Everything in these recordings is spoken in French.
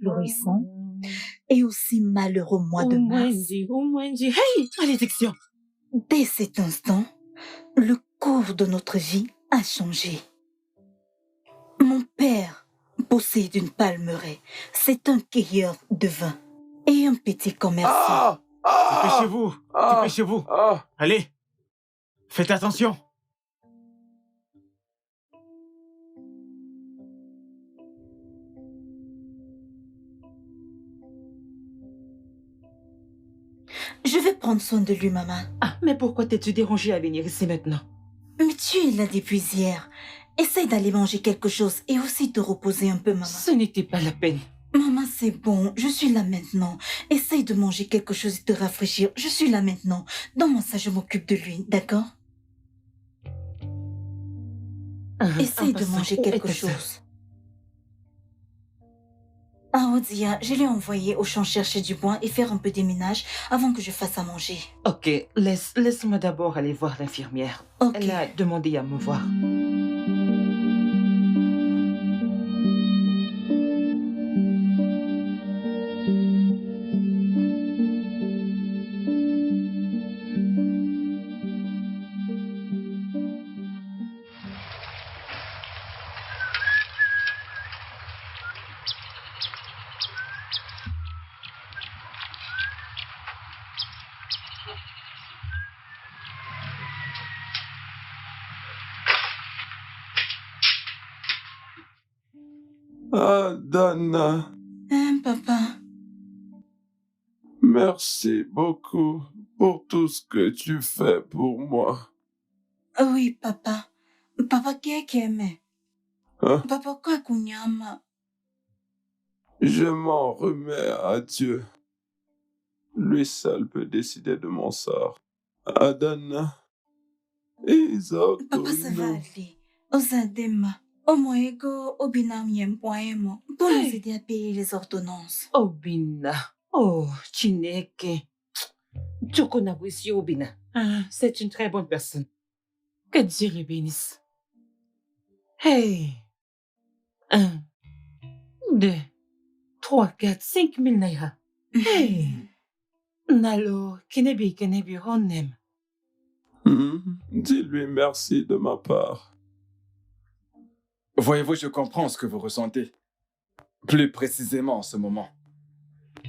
Florissant et aussi malheureux mois de mars. Hey, malédiction! Dès cet instant, le cours de notre vie a changé. Mon père possède une palmeraie. C'est un cueilleur de vin et un petit commerçant. Dépêchez-vous, dépêchez-vous. Allez, faites attention. Je vais prendre soin de lui, maman. Ah, mais pourquoi t'es-tu dérangée à venir ici maintenant? Mais tu es là depuis hier. Essaye d'aller manger quelque chose et aussi te reposer un peu, maman. Ce n'était pas la peine. Maman, c'est bon. Je suis là maintenant. Essaye de manger quelque chose et te rafraîchir. Je suis là maintenant. Donne-moi ça, je m'occupe de lui, d'accord? Essaye de manger quelque chose. Ah, Odia, je l'ai envoyé au champ chercher du bois et faire un peu des ménages avant que je fasse à manger. Ok, laisse-moi d'abord aller voir l'infirmière. Ok. Elle a demandé à me voir. Adana, Papa. merci beaucoup pour tout ce que tu fais pour moi. Oui, papa. Papa, qu'est-ce aime? Hein? Papa, quoi kunyama? Je m'en remets à Dieu. Lui seul peut décider de mon sort. Adana, Papa, ça va Isokunu. aller. Osadema. Omoego, Obinam Yempoemo. Pour nous aider à payer les ordonnances. Obina. Oh, Chineke. Chokonabwisi Obina. Ah, c'est une très bonne personne. Que Dieu le bénisse. Hey. 1, 2, 3, 4, 5 000 naira. Hey. Nalo, kenebi, onem. Dis-lui merci de ma part. Voyez-vous, je comprends ce que vous ressentez. Plus précisément en ce moment.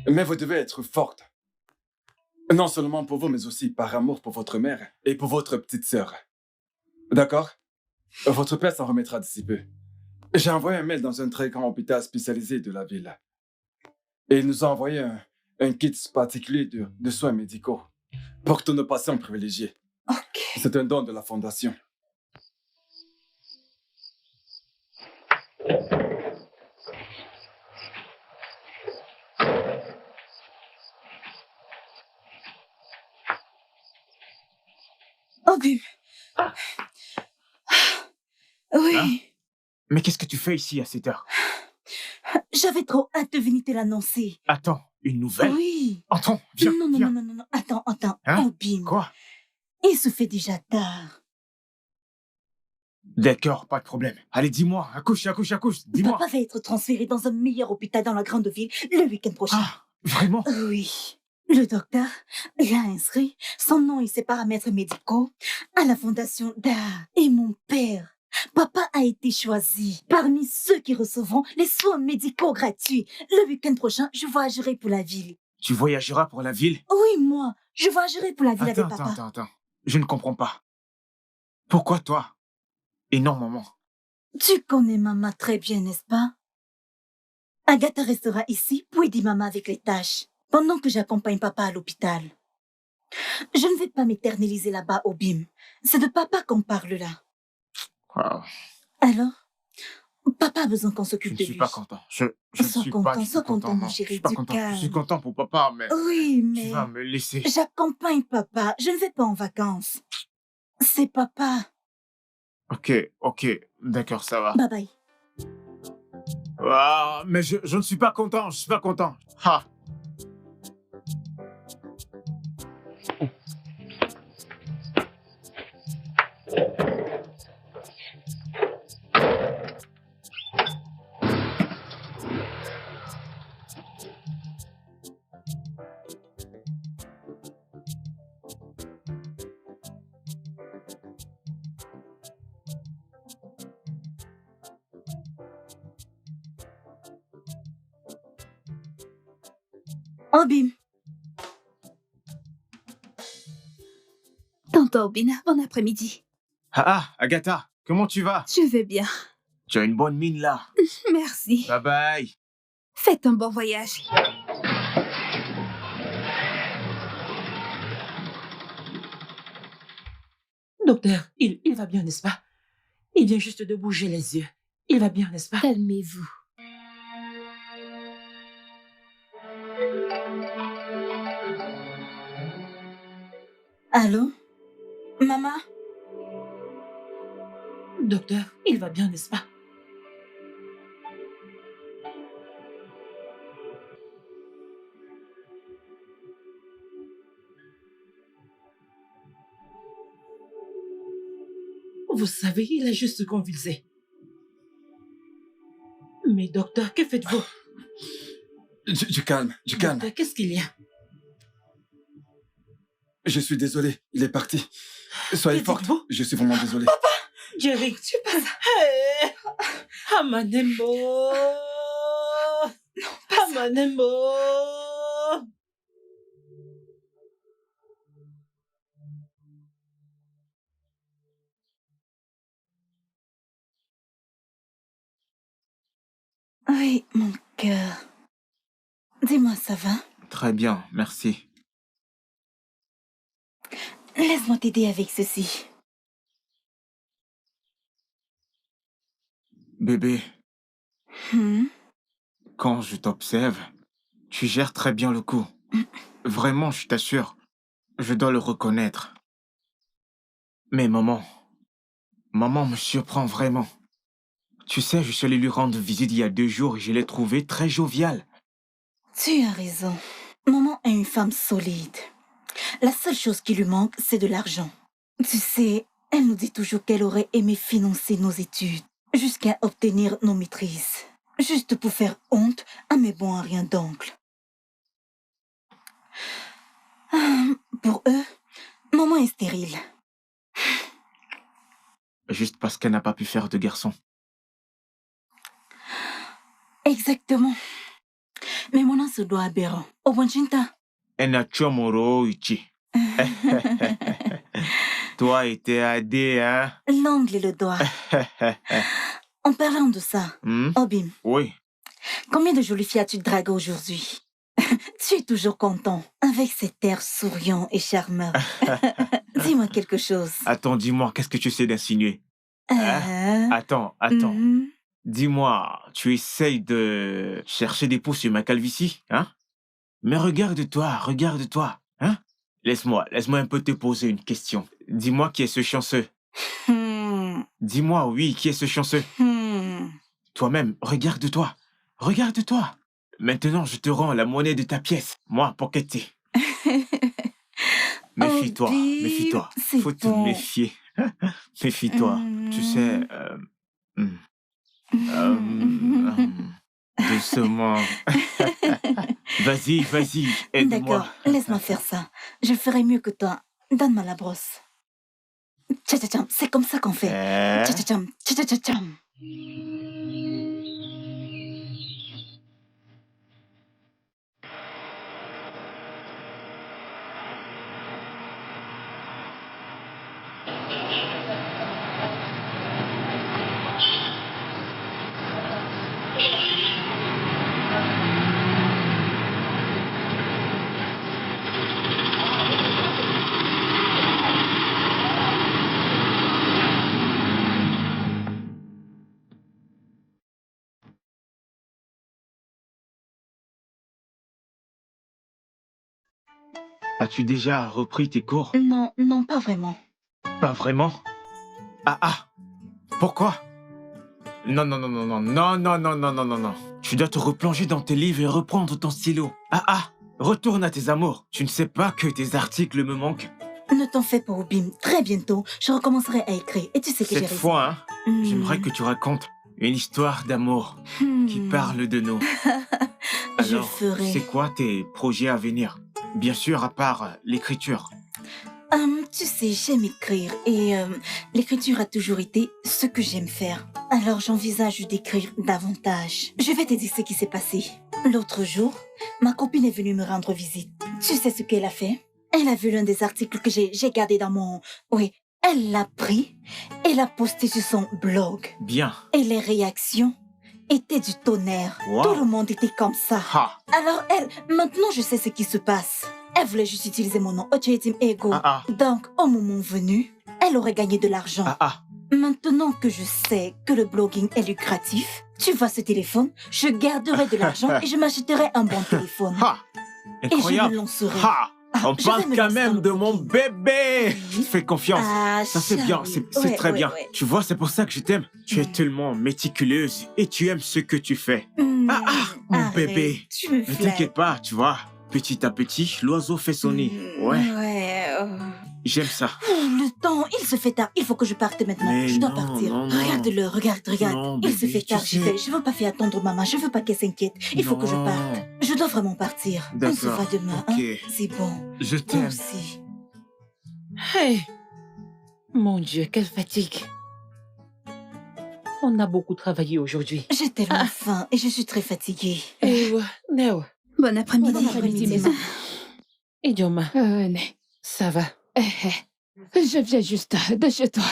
Mais vous devez être forte. Non seulement pour vous, mais aussi par amour pour votre mère et pour votre petite sœur. D'accord? Votre père s'en remettra d'ici peu. J'ai envoyé un mail dans un très grand hôpital spécialisé de la ville. Et il nous a envoyé un kit particulier de soins médicaux pour tous nos patients privilégiés. Ok. C'est un don de la fondation. Obim. Oui. Hein? Mais qu'est-ce que tu fais ici à cette heure? J'avais trop hâte de venir te l'annoncer. Attends, une nouvelle? Oui. Entrons, viens, Non. Attends. Hein? Obim. Quoi? Il se fait déjà tard. D'accord, pas de problème. Allez, dis-moi, accouche, dis-moi. Papa va être transféré dans un meilleur hôpital dans la grande ville le week-end prochain. Ah, vraiment? Oui. Le docteur l'a inscrit, son nom et ses paramètres médicaux, à la fondation d'art. Et mon père, papa a été choisi parmi ceux qui recevront les soins médicaux gratuits. Le week-end prochain, je voyagerai pour la ville. Tu voyageras pour la ville? Oui, moi, je voyagerai pour la ville avec papa. Attends. Je ne comprends pas. Pourquoi toi? Et non, maman. Tu connais maman très bien, n'est-ce pas? Agatha restera ici pour aider maman avec les tâches, pendant que j'accompagne papa à l'hôpital. Je ne vais pas m'éterniser là-bas au BIM. C'est de papa qu'on parle là. Wow. Alors, papa a besoin qu'on Je s'occupe ne de suis lui. pas content. Je ne suis pas du tout content, mon non. chéri, Je suis pas du content. calme. Je suis content pour papa, mais Oui, tu mais vas me laisser. j'accompagne papa. Je ne vais pas en vacances. C'est papa. Ok, d'accord, ça va. Bye bye. Ah, mais je ne suis pas content, Ha! Obim, Tonton Obin, bon après-midi. Agatha, comment tu vas? Je vais bien. Tu as une bonne mine là. Merci. Bye bye. Faites un bon voyage. Docteur, il va bien, n'est-ce pas? Il vient juste de bouger les yeux. Il va bien, n'est-ce pas? Calmez-vous. allô? Maman? Docteur, il va bien, n'est-ce pas? Vous savez, il a juste convulsé. Mais docteur, que faites-vous? Je calme. Docteur, qu'est-ce qu'il y a? Je suis désolé, il est parti. Soyez Que forte, dites-vous? je suis vraiment désolé. Jerry, tu passes. Hey! Amanembo! Amanembo! Oui, mon cœur. Dis-moi, ça va? Très bien, merci. Laisse-moi t'aider avec ceci. Bébé, Hmm? quand je t'observe, tu gères très bien le coup. Vraiment, je t'assure, je dois le reconnaître. Mais maman me surprend vraiment. Tu sais, je suis allé lui rendre visite il y a 2 jours et je l'ai trouvée très joviale. Tu as raison. Maman est une femme solide. La seule chose qui lui manque, c'est de l'argent. Tu sais, elle nous dit toujours qu'elle aurait aimé financer nos études jusqu'à obtenir nos maîtrises. Juste pour faire honte à mes bons à rien d'oncle. Pour eux, maman est stérile. Juste parce qu'elle n'a pas pu faire de garçon. Exactement. Mais mon nom se doit aberrant. Obonchinta. Enachomoro Ichi. Toi et tes AD, hein? L'ongle et le doigt. En parlant de ça, Hmm? Obim, Oui. combien de jolies filles as-tu draguées aujourd'hui? Tu es toujours content, avec cet air souriant et charmeur. Dis-moi quelque chose. Attends, dis-moi, qu'est-ce que tu sais d'insinuer? Attends. mhm. Dis-moi, tu essayes de chercher des pouces sur ma calvitie, hein? Mais regarde-toi, hein? Laisse-moi un peu te poser une question. Dis-moi qui est ce chanceux. Hmm. Dis-moi, oui, qui est ce chanceux? Hmm. Toi-même, regarde-toi. Maintenant, je te rends la monnaie de ta pièce. Moi, Pocket. Méfie-toi. Bim, c'est Faut te bon. méfier. Méfie-toi. Tu sais, doucement. Vas-y, aide-moi. D'accord, laisse-moi faire ça. Je ferai mieux que toi. Donne-moi la brosse. Tcha-tcha-tcham, c'est comme ça qu'on fait. Hein? Tcha-tcha-tcham, tcha-tcha-tcham. As-tu déjà repris tes cours? Non, pas vraiment. Pas vraiment? Pourquoi? Non. Tu dois te replonger dans tes livres et reprendre ton stylo. Retourne à tes amours. Tu ne sais pas que tes articles me manquent. Ne t'en fais pas, Obim. Très bientôt, je recommencerai à écrire. Et tu sais que j'ai Cette raison. fois, Hmm. j'aimerais que tu racontes une histoire d'amour qui Hmm. parle de nous. Je le Alors, ferai. c'est quoi tes projets à venir? Bien sûr, à part l'écriture. Tu sais, j'aime écrire et l'écriture a toujours été ce que j'aime faire. Alors j'envisage d'écrire davantage. Je vais te dire ce qui s'est passé. L'autre jour, ma copine est venue me rendre visite. Tu sais ce qu'elle a fait? Elle a vu l'un des articles que j'ai gardé dans mon... Oui, elle l'a pris et l'a posté sur son blog. Bien. Et les réactions étaient du tonnerre. Wow. Tout le monde était comme ça. Ha. Alors maintenant je sais ce qui se passe. Elle voulait juste utiliser mon nom, Ochetim Ego. Ah, Donc, au moment venu, elle aurait gagné de l'argent. ah. Maintenant que je sais que le blogging est lucratif, tu vois ce téléphone, je garderai de l'argent et je m'achèterai un bon téléphone. Ha. Et je Incroyable. me lancerai. Ha. Ah, On je parle vais me quand lancer dans même le de mon blogging. bébé. Oui. Fais confiance. Ah, Ça c'est bien, Charlie. c'est Ouais, très ouais, bien. ouais. Tu vois, c'est pour ça que je t'aime. Tu es tellement méticuleuse et tu aimes ce que tu fais. Mon Arrête, bébé. Tu me Ne flattes. t'inquiète pas, tu vois. Petit à petit, l'oiseau fait son nid. Ouais, Ouais. j'aime ça. Le temps, il se fait tard. Il faut que je parte maintenant. Mais je dois non, partir. non, non. Regarde-le, regarde. Non, il se bébé, fait tu tard, j'y sais. vais. Je veux pas faire attendre maman. Je veux pas qu'elle s'inquiète. Il faut que je Non. parte. Je dois vraiment partir. On se D'accord. voit demain. Ok. Hein? C'est bon. Je Toi t'aime. aussi. Hey, mon Dieu, quelle fatigue. On a beaucoup travaillé aujourd'hui. J'ai tellement faim et je suis très fatiguée. Neo, Bon après-midi. Bon après-midi, maison. Idioma, Ne. ça va. Je viens juste de chez toi.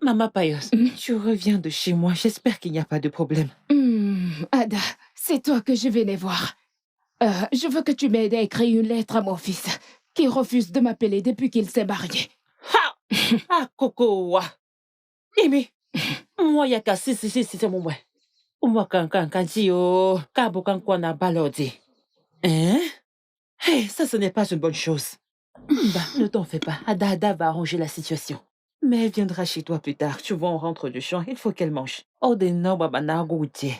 Maman Payos, tu reviens de chez moi. J'espère qu'il n'y a pas de problème. Ada, c'est toi que je venais voir. Je veux que tu m'aides à écrire une lettre à mon fils, qui refuse de m'appeler depuis qu'il s'est marié. Ah, Coco, wa. Imi, moi, yaka, c'est mon ouais. Moi, quand dit, oh, kabo, quand na balodi. Hein? Hey, ça, ce n'est pas une bonne chose. Bah, ne t'en fais pas. Ada va arranger la situation. Mais elle viendra chez toi plus tard. Tu vois, on rentre du champ, il faut qu'elle mange. Oh, de no, baba, na, goûter.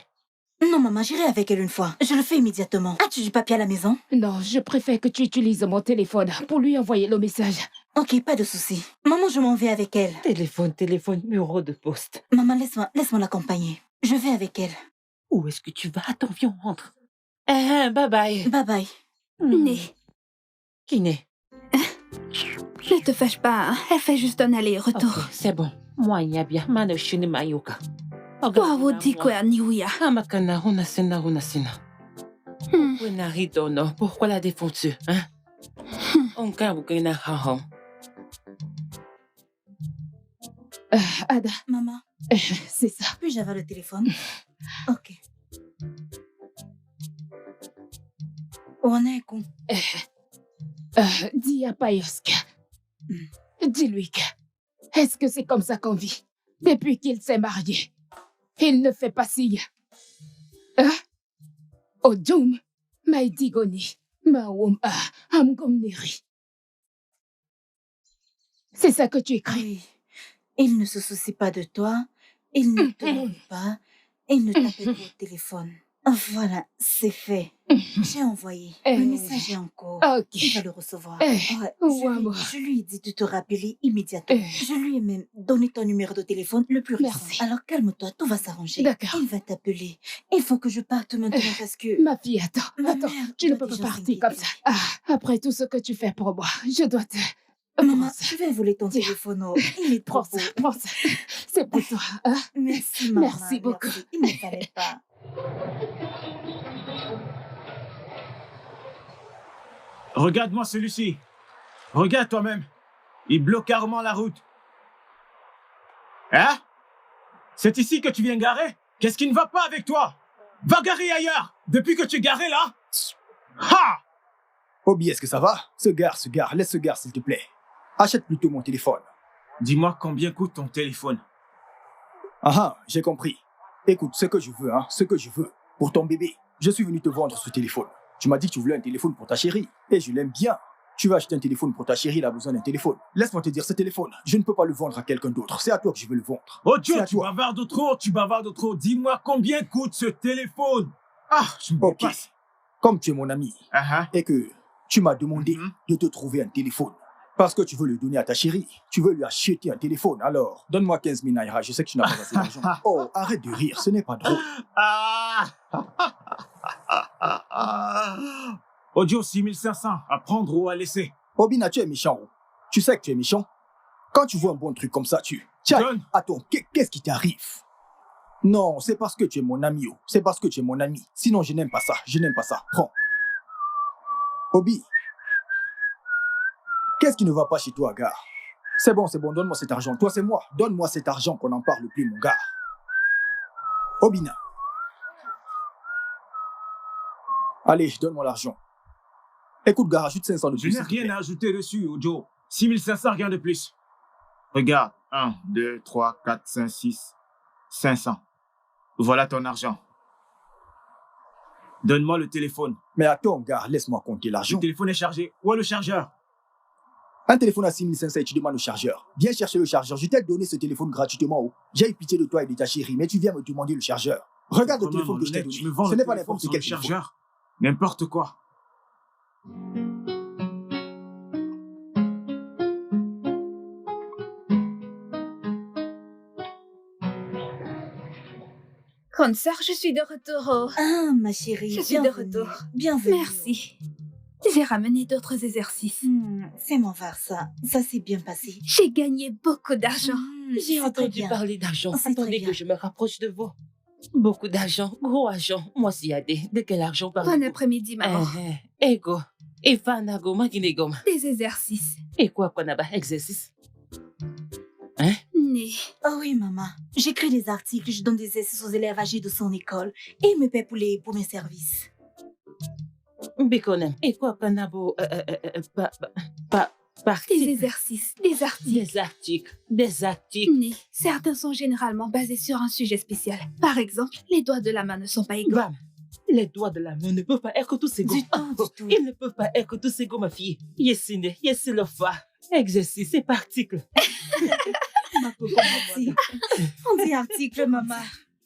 Non, maman, j'irai avec elle une fois. Je le fais immédiatement. As-tu du papier à la maison? Non, je préfère que tu utilises mon téléphone pour lui envoyer le message. Ok, pas de souci. Maman, je m'en vais avec elle. Téléphone, bureau de poste. Maman, laisse-moi l'accompagner. Je vais avec elle. Où est-ce que tu vas? Attends, viens, on rentre. Bye bye. Bye bye. Né, Kiné. ne te fâche pas, hein. Elle fait juste un aller-retour. Ok, c'est bon. Moi, il y a bien. Mano, shini mayuka. Waouh, dis quoi, Niouya? Amakana, hunasina. Wenarito, non. Pourquoi la défoncer, hein? On ka bukena haho. Ada, Maman, c'est ça. puis-je avoir le téléphone? Ok. On est con. Dis à Payoska. Dis-lui que... Est-ce que c'est comme ça qu'on vit? Depuis qu'il s'est marié, il ne fait pas signe. Hein? Odum, Maïdigoni, Maoum Amgomneri. C'est ça que tu écris? Oui. Il ne se soucie pas de toi. Il ne te demande pas. Il ne t'appelle pas au téléphone. Voilà, c'est fait. J'ai envoyé. Le message est en cours. Ok. Il va le recevoir. Eh, Ouais, Ouamo. je lui ai dit de te rappeler immédiatement. Je lui ai même donné ton numéro de téléphone le plus récent. Merci. Alors calme-toi, tout va s'arranger. D'accord. Il va t'appeler. Il faut que je parte maintenant parce que... Ma fille, attends, Ma attends. mère Tu ne doit peux pas déjà partir comme s'inquiéter. ça. Après tout ce que tu fais pour moi, je dois te... Maman, Prends ça. je vais voler ton Tiens. téléphone. Oh. Il est trop Prends beau. ça, prends ça. C'est pour toi. Hein? Merci, maman. Merci beaucoup. Merci. Il ne fallait pas. Regarde-moi celui-ci. Regarde toi-même. Il bloque carrément la route. Hein? C'est ici que tu viens garer? Qu'est-ce qui ne va pas avec toi? Va garer ailleurs! Depuis que tu es garé là? Ha! Obi, est-ce que ça va? Se gare, laisse se gare s'il te plaît. Achète plutôt mon téléphone. Dis-moi combien coûte ton téléphone? Ah, j'ai compris. Écoute, ce que je veux, ce que je veux, pour ton bébé, je suis venu te vendre ce téléphone. Tu m'as dit que tu voulais un téléphone pour ta chérie, et je l'aime bien. Tu vas acheter un téléphone pour ta chérie, elle a besoin d'un téléphone. Laisse-moi te dire, ce téléphone, je ne peux pas le vendre à quelqu'un d'autre. C'est à toi que je veux le vendre. Oh Dieu, C'est à tu toi. bavardes trop, tu bavardes trop. Dis-moi combien coûte ce téléphone? Ah, je me Ok. dépasse. Comme tu es mon ami, et que tu m'as demandé de te trouver un téléphone, parce que tu veux le donner à ta chérie, tu veux lui acheter un téléphone, alors donne-moi 15 000 naira, je sais que tu n'as pas assez d'argent. Oh, arrête de rire, ce n'est pas drôle. Ah! Audio 6500, à prendre ou à laisser. Obina, tu es méchant. Oh. Tu sais que tu es méchant. Quand tu vois un bon truc comme ça, Tiens, Donne. attends, qu'est-ce qui t'arrive? Non, c'est parce que tu es mon ami. Oh. C'est parce que tu es mon ami. Sinon, je n'aime pas ça. Je n'aime pas ça. Prends. Obi, qu'est-ce qui ne va pas chez toi, gars? C'est bon, donne-moi cet argent. Toi, c'est moi. Donne-moi cet argent qu'on n'en parle plus, mon gars. Obina. Allez, donne-moi l'argent. Écoute, gars, ajoute 500 de plus. Je n'ai rien à ajouter dessus, Ojo. 6500, rien de plus. Regarde, 1, 2, 3, 4, 5, 6, 500. Voilà ton argent. Donne-moi le téléphone. Mais attends, gars, laisse-moi compter l'argent. Le téléphone est chargé. Où est le chargeur? Un téléphone à 6500 et tu demandes le chargeur. Viens chercher le chargeur. Je t'ai donné ce téléphone gratuitement. Oh. J'ai eu pitié de toi et de ta chérie, mais tu viens me demander le chargeur. Regarde le téléphone que je t'ai donné. Tu me vends Ce le n'est pas téléphone n'importe sans quel le téléphone. chargeur. N'importe quoi. Grande sœur, je suis de retour. Oh. Ah, ma chérie, Je suis de bienvenue. retour. Bienvenue. Merci. J'ai ramené d'autres exercices. Fais-moi voir ça. Ça s'est bien passé. J'ai gagné beaucoup d'argent. J'ai C'est très entendu bien. parler d'argent. C'est très Attendez bien. que je me rapproche de vous. Beaucoup d'argent, gros argent. Moi, si y a de quel argent Bon parlez-vous? après-midi, maman. Ego. Et fanago, maginegom. Des exercices. Et quoi qu'on a bas exercice? Né. Oh oui, maman. J'écris des articles, je donne des exercices aux élèves âgés de son école et il me paie pour mes services. Bikonem. Et quoi qu'on a beau, Des partie. exercices. Des articles. Des articles. Né. Certains sont généralement basés sur un sujet spécial. Par exemple, les doigts de la main ne sont pas égaux. Bam. Les doigts de la main ne peuvent pas être tous égaux. Du tout. Ils ne peuvent pas être tous égaux, ma fille. Yesine, le fa. Exercice et particle. Ma pauvre maman. On dit article, maman.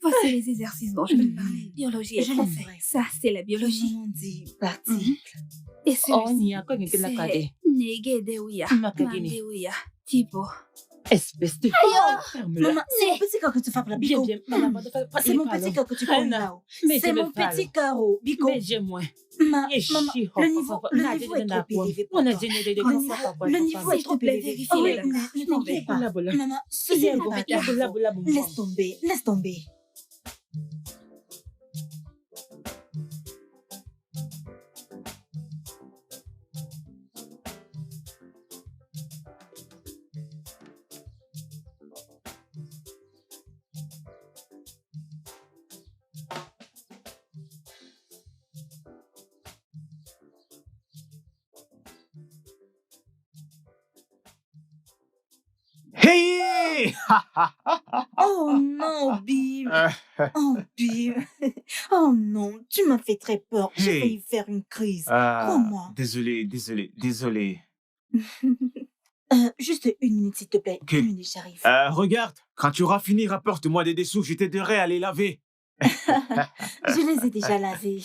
Voici les exercices dont je vais parler. Biologie et Je français. l'aimerais. Ça, c'est la biologie. On dit article. Et Oh, celui-ci, n'y a quoi que la cade. c'est Negedewuya. Makagini. Mandewuya. Tipo. Espèce de. Ferme-la. Maman, c'est mon petit cœur que tu frappes là, Bien, Bico. bien. Madame, C'est mon petit cœur que tu prends là. Mais C'est mon petit cœur, Bico. Mais j'ai moins. Maman, le niveau est trop élevé pour toi. Le niveau est S'il trop te plaît, élevé. vérifie Oh, les oui, ne t'inquiète pas. Maman, ceci n'est pas ta faute. Laisse tomber, laisse tomber. Hey! Oh non, Bim. Oh, Bim. Oh non, tu m'as fait très peur. J'ai Hey. failli faire une crise. Ah, Crois-moi. désolé. Juste une minute, s'il te plaît. Ok. Une minute, j'arrive. Regarde, quand tu auras fini, rapporte-moi des dessous, je t'aiderai à les laver. Je les ai déjà lavés.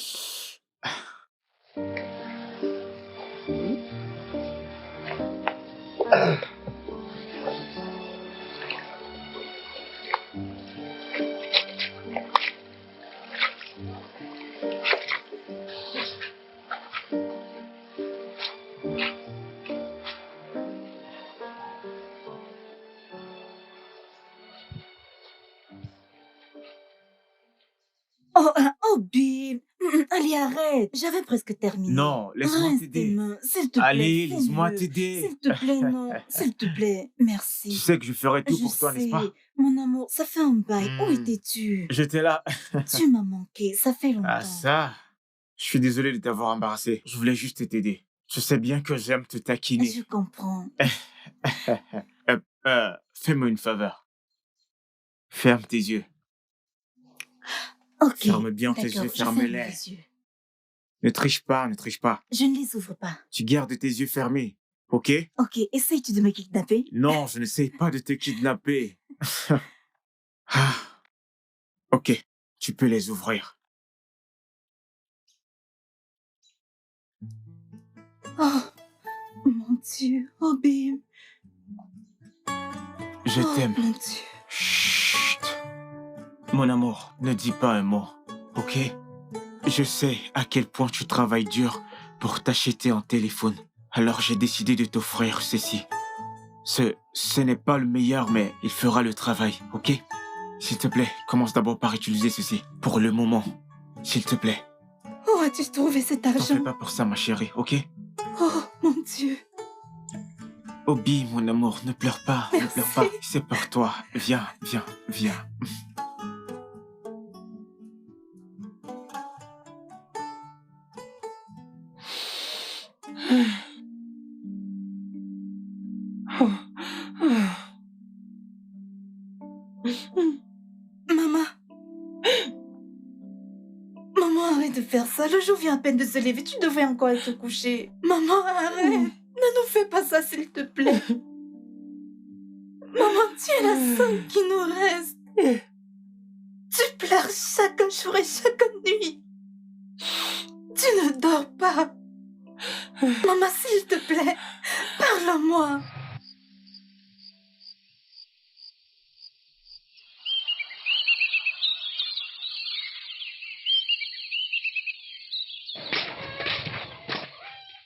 Oh, Bim. Allez, arrête. J'avais presque terminé. Non, laisse-moi Reste t'aider. tes mains, s'il te plaît. Allez, fais-le. laisse-moi t'aider. S'il te plaît, non. S'il te plaît. Merci. Tu sais que je ferai tout Je pour toi, n'est-ce pas? Mon amour, ça fait un bail. Où Hmm. étais-tu? J'étais là. Tu m'as manqué. Ça fait longtemps. Ah, ça? Je suis désolé de t'avoir embarrassé. Je voulais juste t'aider. Je sais bien que j'aime te taquiner. Je comprends. Fais-moi une faveur. Ferme tes yeux. Ok. Ferme bien tes D'accord, yeux, je ferme ferme-les. les yeux. Ne triche pas. Je ne les ouvre pas. Tu gardes tes yeux fermés, ok? Ok, essayes-tu de me kidnapper? Non, je n'essaye pas de te kidnapper. Ah. Ok, tu peux les ouvrir. Oh, mon Dieu. Oh, Bim. Je Oh, t'aime. mon Dieu. Chut. Mon amour, ne dis pas un mot, ok? Je sais à quel point tu travailles dur pour t'acheter un téléphone. Alors j'ai décidé de t'offrir ceci. Ce n'est pas le meilleur, mais il fera le travail, ok? S'il te plaît, commence d'abord par utiliser ceci. Pour le moment. S'il te plaît. Où as-tu trouvé cet T'en fais argent? pas pour ça, ma chérie, ok? Oh, mon Dieu. Obi, mon amour, ne pleure pas, ne pleure pas. Merci. C'est pour toi. Viens, viens, viens. Maman. Maman, arrête de faire ça. Le jour vient à peine de se lever. Tu devrais encore aller te coucher. Maman, arrête. Ne nous fais pas ça, s'il te plaît. Maman, tu es la seule qui nous reste. Tu pleures chaque jour et chaque nuit. Tu ne dors pas. Maman, s'il te plaît, parle-moi.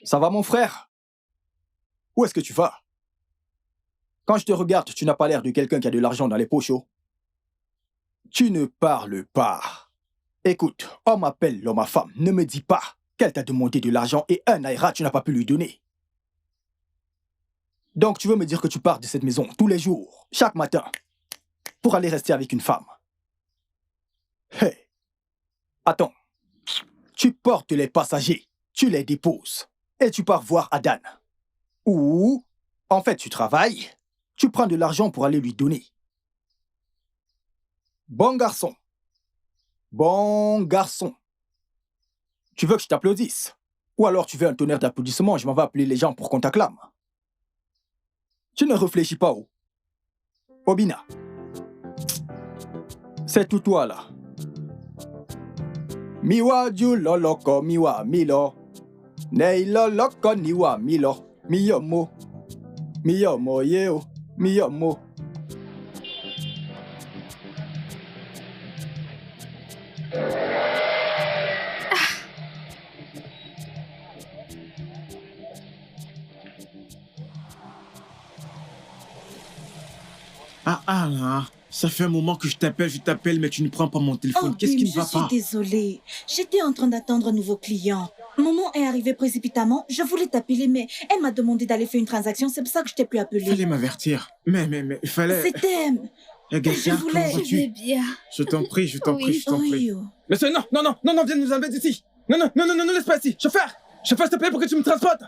Ça va, mon frère? Où est-ce que tu vas? Quand je te regarde, tu n'as pas l'air de quelqu'un qui a de l'argent dans les poches. Oh. Tu ne parles pas. Écoute, homme appelle l'homme à femme. Ne me dis pas qu'elle t'a demandé de l'argent et un naira, tu n'as pas pu lui donner. Donc tu veux me dire que tu pars de cette maison tous les jours, chaque matin, pour aller rester avec une femme? Hey. Attends. Tu portes les passagers, tu les déposes, et tu pars voir Adan. Ou, en fait, tu travailles, tu prends de l'argent pour aller lui donner. Bon garçon. Bon garçon. Tu veux que je t'applaudisse? Ou alors tu veux un tonnerre d'applaudissements, je m'en vais appeler les gens pour qu'on t'acclame. Tu ne réfléchis pas, oh. Obina. C'est tout toi, là. Miwa du loloko miwa milo. Nei loloko niwa milo. Miyomo. Miyomo yeo. Miyomo. Là. Ça fait un moment que je t'appelle, mais tu ne prends pas mon téléphone. Oh, Qu'est-ce qui Bim, ne va je suis pas? désolée. J'étais en train d'attendre un nouveau client. Maman est arrivée précipitamment. Je voulais t'appeler, mais elle m'a demandé d'aller faire une transaction. C'est pour ça que je t'ai pu appeler. Fallait m'avertir. Mais, il fallait... C'était... Agatha, je voulais- comment Je vais vas-tu? bien. Je t'en prie, je t'en Oui. prie, je t'en prie. Oui, oh. Monsieur, non, viens nous embêter ici. Non, laisse pas ici. Chauffeur, s'il te plaît, pour que tu me transportes.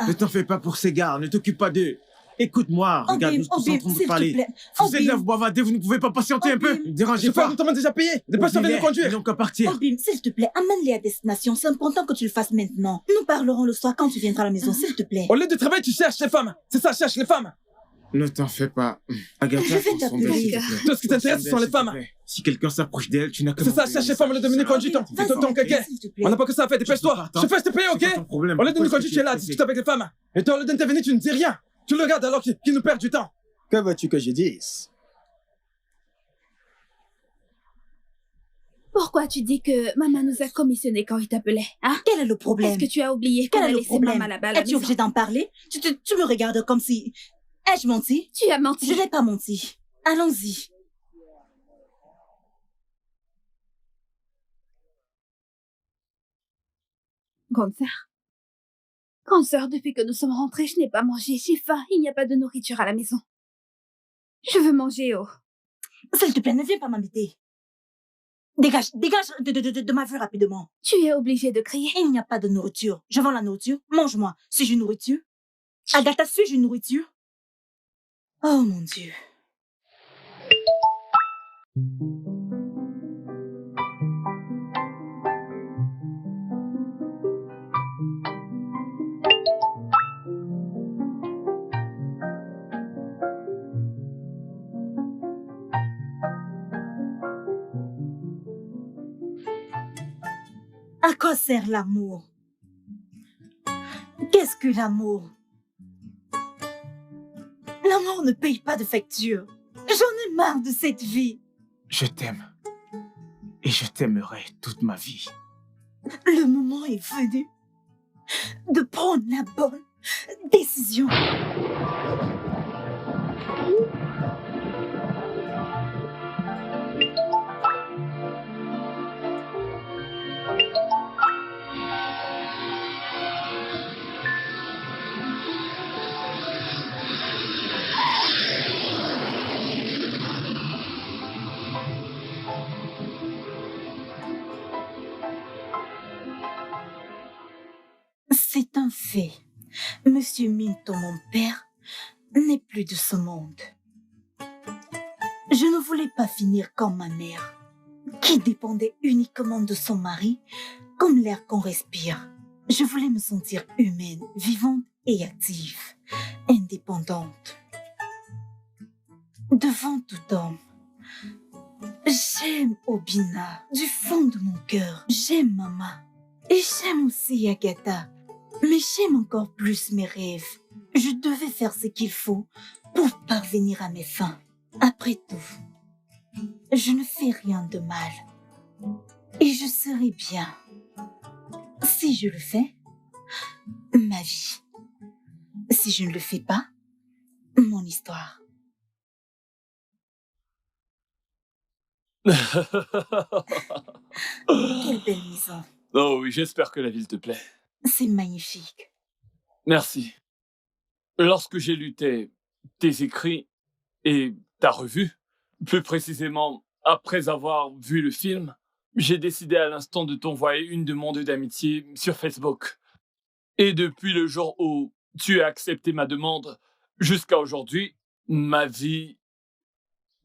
Ne t'en fais pas pour ces gars, ne t'occupe pas d'eux. Écoute-moi, regarde, nous sommes en train de s'il te parler. plaît. Vous êtes là, vous bavardez, vous ne pouvez pas patienter un peu? Obim. Ne dérangez Chauffeur, pas. nous t'avons déjà payé. Des personnes viennent nous conduire. Ils n'ont qu'à partir. Obim, s'il te plaît, amène-les à destination. C'est important que tu le fasses maintenant. Nous parlerons le soir quand tu viendras à la maison, s'il te plaît. Au lieu de travail, tu cherches les femmes. C'est ça, cherche les femmes. Ne t'en fais pas. Agatha, Je vais prends son t'appeler. deuil, s'il te plaît. Tout ce qui t'intéresse, ce sont les S'il te femmes. plaît. Si quelqu'un s'approche d'elle, tu n'as que C'est ça, cherche les femmes, au lieu de venir conduire ton Vas-y, caquet. s'il te plaît. On n'a pas que ça à faire, dépêche-toi. Attends. Chauffeur, s'il te plaît, ok? C'est pas ton problème. Au lieu de nous Pourquoi conduire, est-ce tu es que là, es discute avec les femmes. Et toi, au lieu d'intervenir, tu ne dis rien. Tu le regardes alors qu'il nous perd du temps. Que veux-tu que je dise? Pourquoi tu dis que maman nous a commissionné quand il t'appelait, hein? Quel est le problème? Est-ce que tu as oublié qu'on Quel a est le laissé problème? maman là-bas à la Es-tu maison? obligé d'en parler? Tu me regardes comme si... Ai-je menti? Tu as menti. Je n'ai pas menti. Allons-y. Grande sœur, depuis que nous sommes rentrés, je n'ai pas mangé. J'ai faim. Il n'y a pas de nourriture à la maison. Je veux manger, oh. S'il te plaît, ne viens pas m'embêter. Dégage de ma vue rapidement. Tu es obligé de crier. Il n'y a pas de nourriture. Je vends la nourriture. Mange-moi. Suis-je une nourriture? Agatha, suis-je une nourriture? Oh mon Dieu. À quoi sert l'amour? Qu'est-ce que l'amour? L'amour ne paye pas de facture. J'en ai marre de cette vie. Je t'aime. Et je t'aimerai toute ma vie. Le moment est venu de prendre la bonne décision. C'est un fait. Monsieur Minto, mon père, n'est plus de ce monde. Je ne voulais pas finir comme ma mère, qui dépendait uniquement de son mari, comme l'air qu'on respire. Je voulais me sentir humaine, vivante et active, indépendante. Devant tout homme, j'aime Obina du fond de mon cœur. J'aime Maman et j'aime aussi Agatha, mais j'aime encore plus mes rêves. Je devais faire ce qu'il faut pour parvenir à mes fins. Après tout, je ne fais rien de mal et je serai bien. Si je le fais, ma vie. Si je ne le fais pas, mon histoire. Quelle belle maison. Oh oui, j'espère que la ville te plaît. C'est magnifique. Merci. Lorsque j'ai lu tes écrits et ta revue, plus précisément après avoir vu le film, j'ai décidé à l'instant de t'envoyer une demande d'amitié sur Facebook. Et depuis le jour où tu as accepté ma demande jusqu'à aujourd'hui, ma vie,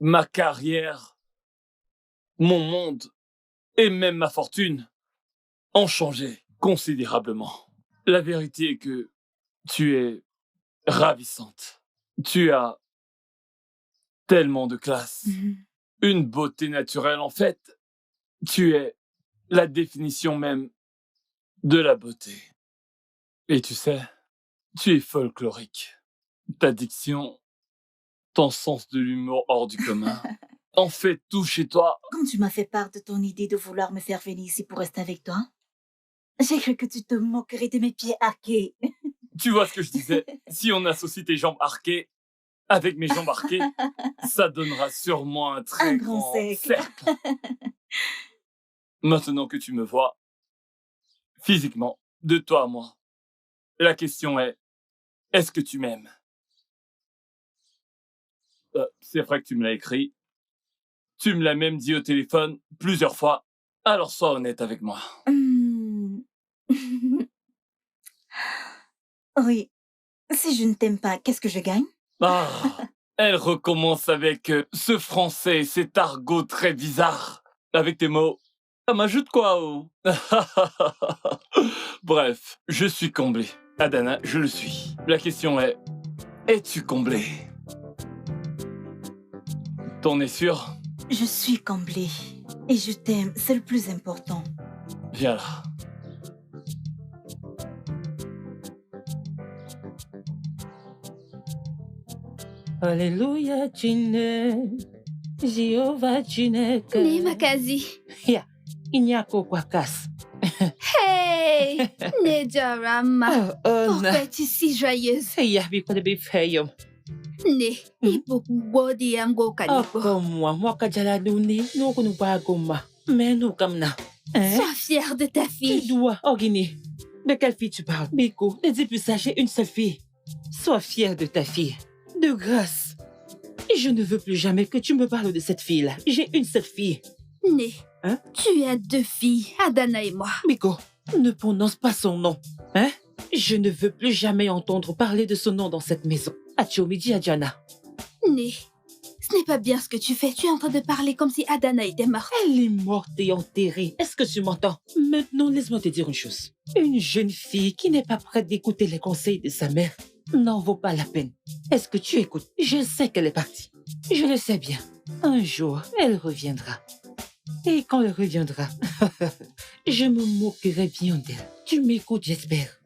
ma carrière, mon monde et même ma fortune ont changé considérablement. La vérité est que tu es ravissante. Tu as tellement de classe. Une beauté naturelle, en fait. Tu es la définition même de la beauté. Et tu sais, tu es folklorique. Ta diction, ton sens de l'humour hors du commun, en fait tout chez toi. Quand tu m'as fait part de ton idée de vouloir me faire venir ici pour rester avec toi, j'ai cru que tu te moquerais de mes pieds arqués. Tu vois ce que je disais? Si on associe tes jambes arquées avec mes jambes arquées, ça donnera sûrement un très grand cercle. Maintenant que tu me vois, physiquement, de toi à moi, la question est, est-ce que tu m'aimes? C'est vrai que tu me l'as écrit. Tu me l'as même dit au téléphone plusieurs fois. Alors sois honnête avec moi. Oui. Si je ne t'aime pas, qu'est-ce que je gagne? Ah, elle recommence avec ce français, cet argot très bizarre. Avec tes mots. Ça m'ajoute quoi, oh? Bref, je suis comblé. Adana, je le suis. La question est, es-tu comblé? T'en es sûr? Je suis comblée. Et je t'aime, c'est le plus important. Viens là. Alléluia, Jine. Jéhovah, Jine. Ne Makazi. Ya, inyako kwa kas. Hey, Nejarama. Oh, Pourquoi es-tu si joyeuse? Ya, biko de bifeyo. Ne, ipokugodi amgo kanipo. Moi, kajaladuni, no kunu bagoma. Mais nous, comme na. Sois fière de ta Tu fille. dois, Ogini. De quelle fille tu parles? Biko, ne dis plus ça, j'ai une seule fille. Sois fière de ta fille. De grâce. Je ne veux plus jamais que tu me parles de cette fille-là. J'ai une seule fille. Ne, Hein? tu as 2 filles, Adana et moi. Biko, ne prononce pas son nom. Hein? Je ne veux plus jamais entendre parler de son nom dans cette maison. Achomiji Adjana. Ne, ce n'est pas bien ce que tu fais. Tu es en train de parler comme si Adana était morte. Elle est morte et enterrée. Est-ce que tu m'entends? Maintenant, laisse-moi te dire une chose. Une jeune fille qui n'est pas prête d'écouter les conseils de sa mère n'en vaut pas la peine. Est-ce que tu écoutes? Je sais qu'elle est partie. Je le sais bien. Un jour, elle reviendra. Et quand elle reviendra, je me moquerai bien d'elle. Tu m'écoutes, j'espère.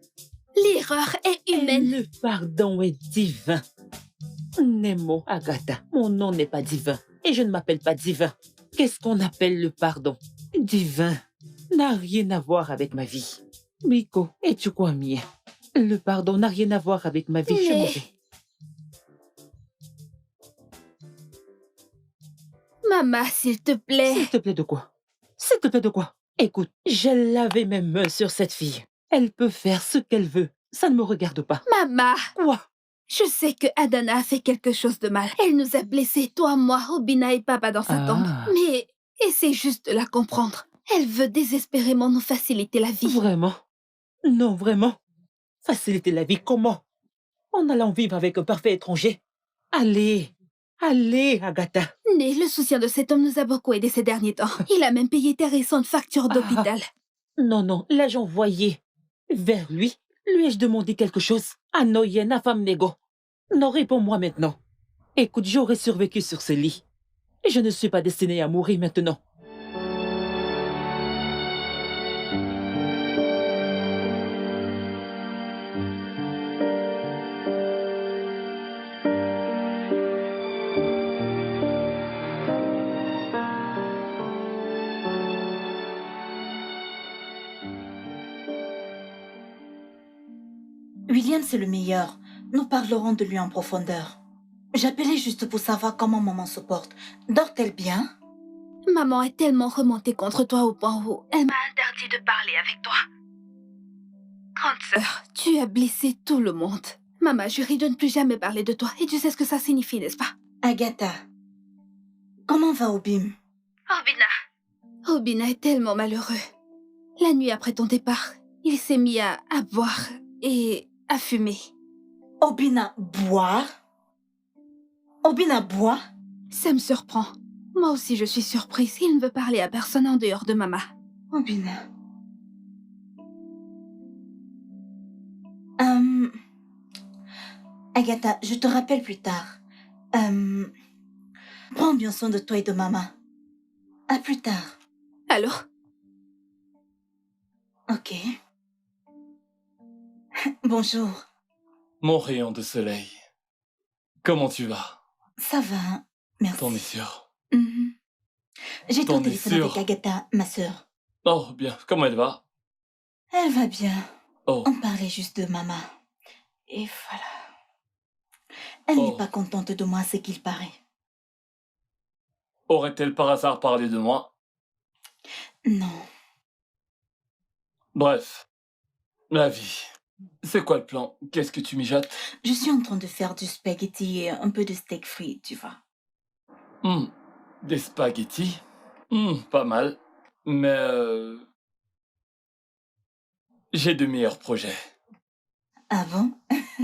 L'erreur est humaine. Le pardon est divin. Nemo Agatha, mon nom n'est pas divin. Et je ne m'appelle pas divin. Qu'est-ce qu'on appelle le pardon? Divin n'a rien à voir avec ma vie. Miko, es-tu quoi, mien? Le pardon n'a rien à voir avec ma vie. Je m'en vais. Maman, s'il te plaît. S'il te plaît de quoi? S'il te plaît de quoi? Écoute, j'ai lavé mes mains sur cette fille. Elle peut faire ce qu'elle veut. Ça ne me regarde pas. Maman, Quoi? je sais que Adana a fait quelque chose de mal. Elle nous a blessés, toi, moi, Obina et Papa dans sa tombe. Mais essaie juste de la comprendre. Elle veut désespérément nous faciliter la vie. Vraiment? Non, vraiment? Faciliter la vie comment? En allant vivre avec un parfait étranger. Allez, allez, Agatha. Né, le soutien de cet homme nous a beaucoup aidés ces derniers temps. Il a même payé tes récentes factures d'hôpital. Non, non, l'ai-je envoyé vers lui? Lui ai-je demandé quelque chose? Anoyena femme négo. Non, réponds-moi maintenant. Écoute, j'aurais survécu sur ce lit. Je ne suis pas destinée à mourir maintenant. William, c'est le meilleur. Nous parlerons de lui en profondeur. J'appelais juste pour savoir comment maman se porte. Dort-elle bien? Maman est tellement remontée contre toi au point où elle m'a interdit de parler avec toi. Grande sœur, tu as blessé tout le monde. Maman jurait de ne plus jamais parler de toi et tu sais ce que ça signifie, n'est-ce pas? Agatha, comment va Obim? Obina est tellement malheureux. La nuit après ton départ, il s'est mis à boire et à fumer. Obina boire? Obina boit? Ça me surprend. Moi aussi, je suis surprise. Il ne veut parler à personne en dehors de maman. Obina. Agatha, je te rappelle plus tard. Prends bien soin de toi et de maman. À plus tard. Allô? Ok. Bonjour. Mon rayon de soleil. Comment tu vas? Ça va, merci. T'en es sûr? Mhm. J'ai T'en ton es téléphone sûr? avec Agatha, ma sœur. Oh, bien. Comment elle va? Elle va bien. Oh, On parlait juste de maman. Et voilà. Elle n'est Oh. pas contente de moi, ce qu'il paraît. aurait-elle par hasard parlé de moi? Non. Bref, la vie. C'est quoi le plan? Qu'est-ce que tu mijotes? Je suis en train de faire du spaghetti et un peu de steak frit, tu vois. Des spaghettis? Pas mal. Mais j'ai de meilleurs projets. Ah bon?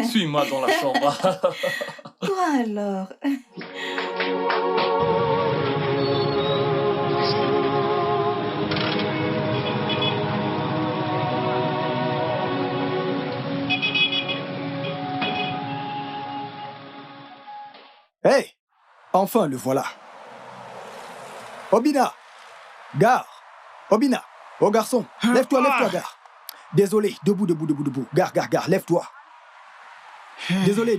Suis-moi dans la chambre. Quoi alors? Hey! Enfin, le voilà. Obina! Gare! Obina! Oh garçon, lève-toi, gare. Désolé, debout. Gare, lève-toi. Désolé.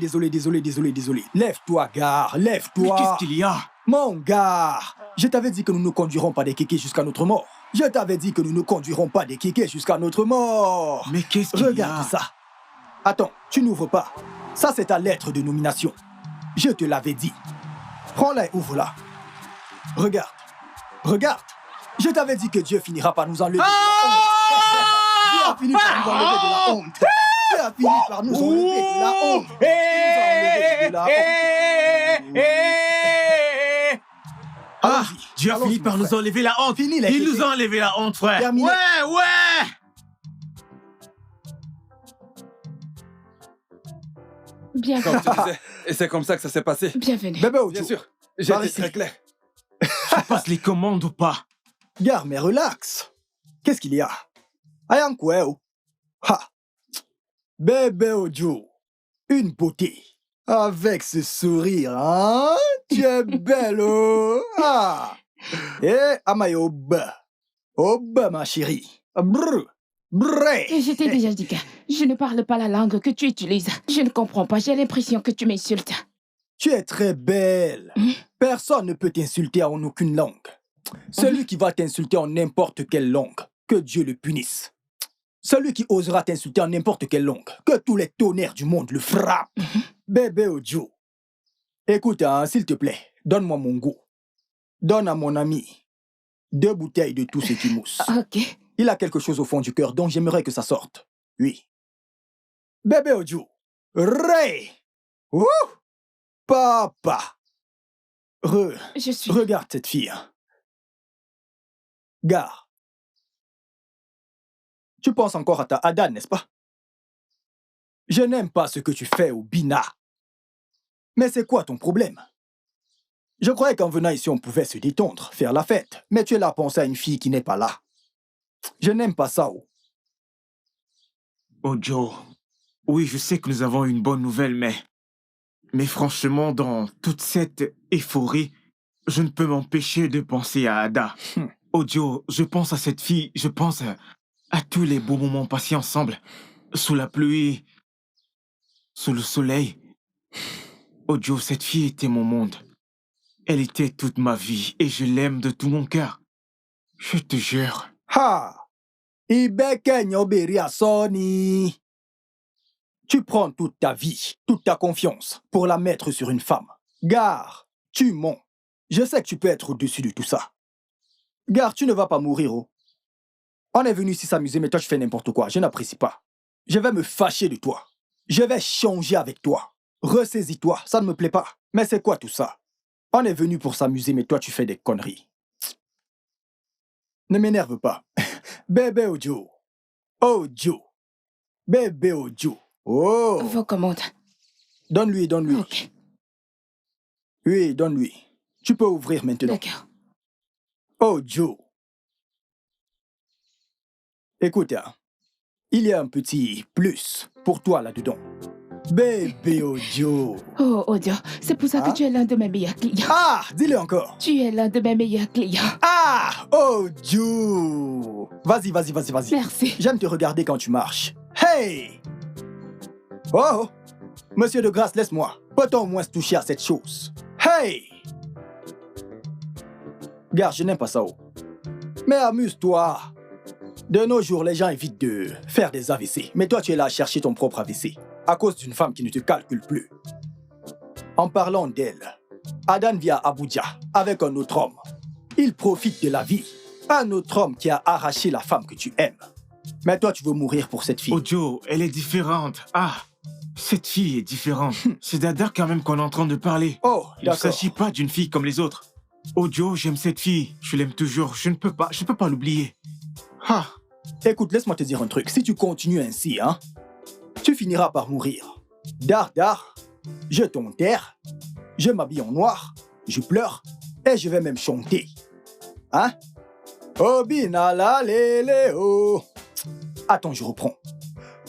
Lève-toi, gare, lève-toi. Mais qu'est-ce qu'il y a? Mon gars, je t'avais dit que nous ne conduirons pas des kékés jusqu'à notre mort. Mais qu'est-ce qu'il y a? Regarde ça. Attends, tu n'ouvres pas. Ça, c'est ta lettre de nomination. Je te l'avais dit. Prends-la et ouvre-la. Regarde. Je t'avais dit que Dieu finira par nous enlever de la honte. Dieu a fini par nous enlever de la honte. Dieu a fini par nous enlever de la honte. Dieu a fini par nous enlever la honte. Il nous a enlevé la honte, frère. Terminé. Ouais. Bien, Comme je disais, et c'est comme ça que ça s'est passé. bienvenue. Bébé Ojo. Bien sûr, j'ai Par été ici. très clair. Tu passes les commandes ou pas? Gare, mais relax. Qu'est-ce qu'il y a? Ayankweo. Ha. Bébé Ojo. Une beauté. Avec ce sourire, hein? Tu es belle, oh. Ah. Eh, Amayob. Oba, ma chérie. Brr. Brrr. Et je t'ai déjà dit que je ne parle pas la langue que tu utilises. Je ne comprends pas, j'ai l'impression que tu m'insultes. Tu es très belle. Personne ne peut t'insulter en aucune langue. Celui qui va t'insulter en n'importe quelle langue, que Dieu le punisse. Celui qui osera t'insulter en n'importe quelle langue, que tous les tonnerres du monde le frappent. Bébé Ojo. Écoute, hein, s'il te plaît, donne-moi mon goût. Donne à mon ami 2 bouteilles de tout ce qui mousse. Ok. Il a quelque chose au fond du cœur dont j'aimerais que ça sorte. Oui. Bébé Ojo. Ray. Ouh. Papa. Je suis... Regarde cette fille. hein. Gare. Tu penses encore à ta Adan, n'est-ce pas? Je n'aime pas ce que tu fais, Obina. Mais c'est quoi ton problème? Je croyais qu'en venant ici, on pouvait se détendre, faire la fête. Mais tu es là à penser à une fille qui n'est pas là. Je n'aime pas ça, oh. Oh Joe, oui, je sais que nous avons une bonne nouvelle, mais franchement, dans toute cette euphorie, je ne peux m'empêcher de penser à Ada. Oh Joe, je pense à cette fille, je pense à tous les beaux moments passés ensemble, sous la pluie, sous le soleil. Oh Joe, cette fille était mon monde. Elle était toute ma vie et je l'aime de tout mon cœur. Je te jure. Ha! Ibeke nyoberi asoni. Tu prends toute ta vie, toute ta confiance pour la mettre sur une femme. Gare, tu mens. Je sais que tu peux être au-dessus de tout ça. Gare, tu ne vas pas mourir, oh. On est venu ici s'amuser, mais toi tu fais n'importe quoi. Je n'apprécie pas. Je vais me fâcher de toi. Je vais changer avec toi. Ressaisis-toi, ça ne me plaît pas. Mais c'est quoi tout ça? On est venu pour s'amuser, mais toi tu fais des conneries. Ne m'énerve pas. Bébé Ojo. Ojo. Bébé Ojo. Oh. Vos commandes. Donne-lui, donne-lui. Ok, Oui, donne-lui. Tu peux ouvrir maintenant. d'accord. Ojo. Écoute, hein, il y a un petit plus pour toi là-dedans. Bébé Ojo. Oh, Odio, c'est pour ça que Hein? tu es l'un de mes meilleurs clients. Ah, dis-le encore. Tu es l'un de mes meilleurs clients. Ah, Ojo. Vas-y, vas-y, vas-y, vas-y. Merci. J'aime te regarder quand tu marches. Hey! Oh! Monsieur de grâce, laisse-moi. Peut-on au moins se toucher à cette chose? Hey! Gars, je n'aime pas ça, oh. Mais amuse-toi. De nos jours, les gens évitent de faire des AVC. Mais toi, tu es là à chercher ton propre AVC. À cause d'une femme qui ne te calcule plus. En parlant d'elle, Adan vit à Abuja avec un autre homme. Il profite de la vie. Un autre homme qui a arraché la femme que tu aimes. Mais toi, tu veux mourir pour cette fille. Oh Joe, elle est différente. Ah, cette fille est différente. C'est d'Ada quand même qu'on est en train de parler. Oh, Il ne d'accord. s'agit pas d'une fille comme les autres. Oh Joe, j'aime cette fille. Je l'aime toujours. Je ne peux pas l'oublier. Ah, Écoute, laisse-moi te dire un truc. Si tu continues ainsi, hein, tu finiras par mourir. Dar, je t'enterre, je m'habille en noir, je pleure et je vais même chanter. Hein? Obina la lele oh. Attends, je reprends.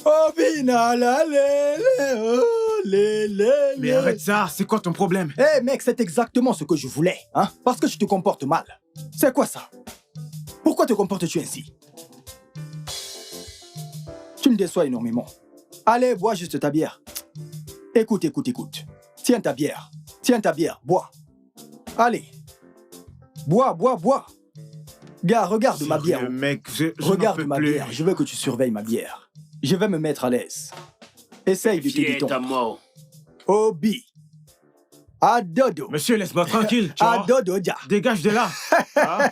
Obina la lele oh, lele. mais arrête ça. C'est quoi ton problème? Eh mec, c'est exactement ce que je voulais, hein? Parce que tu te comportes mal. C'est quoi ça? Pourquoi te comportes-tu ainsi? Tu me déçois énormément. Allez, bois juste ta bière. Écoute, écoute, écoute. Tiens ta bière, bois. Allez. Bois, bois, bois. Gars, regarde ma bière. Sérieux, mec, je Regarde n'en peux ma plus. bière, je veux que tu surveilles ma bière. Je vais me mettre à l'aise. Essaye de te détendre. Obi. Adodo. Monsieur, laisse-moi tranquille. tu vois. Adodo, dia. Dégage de là. Hein?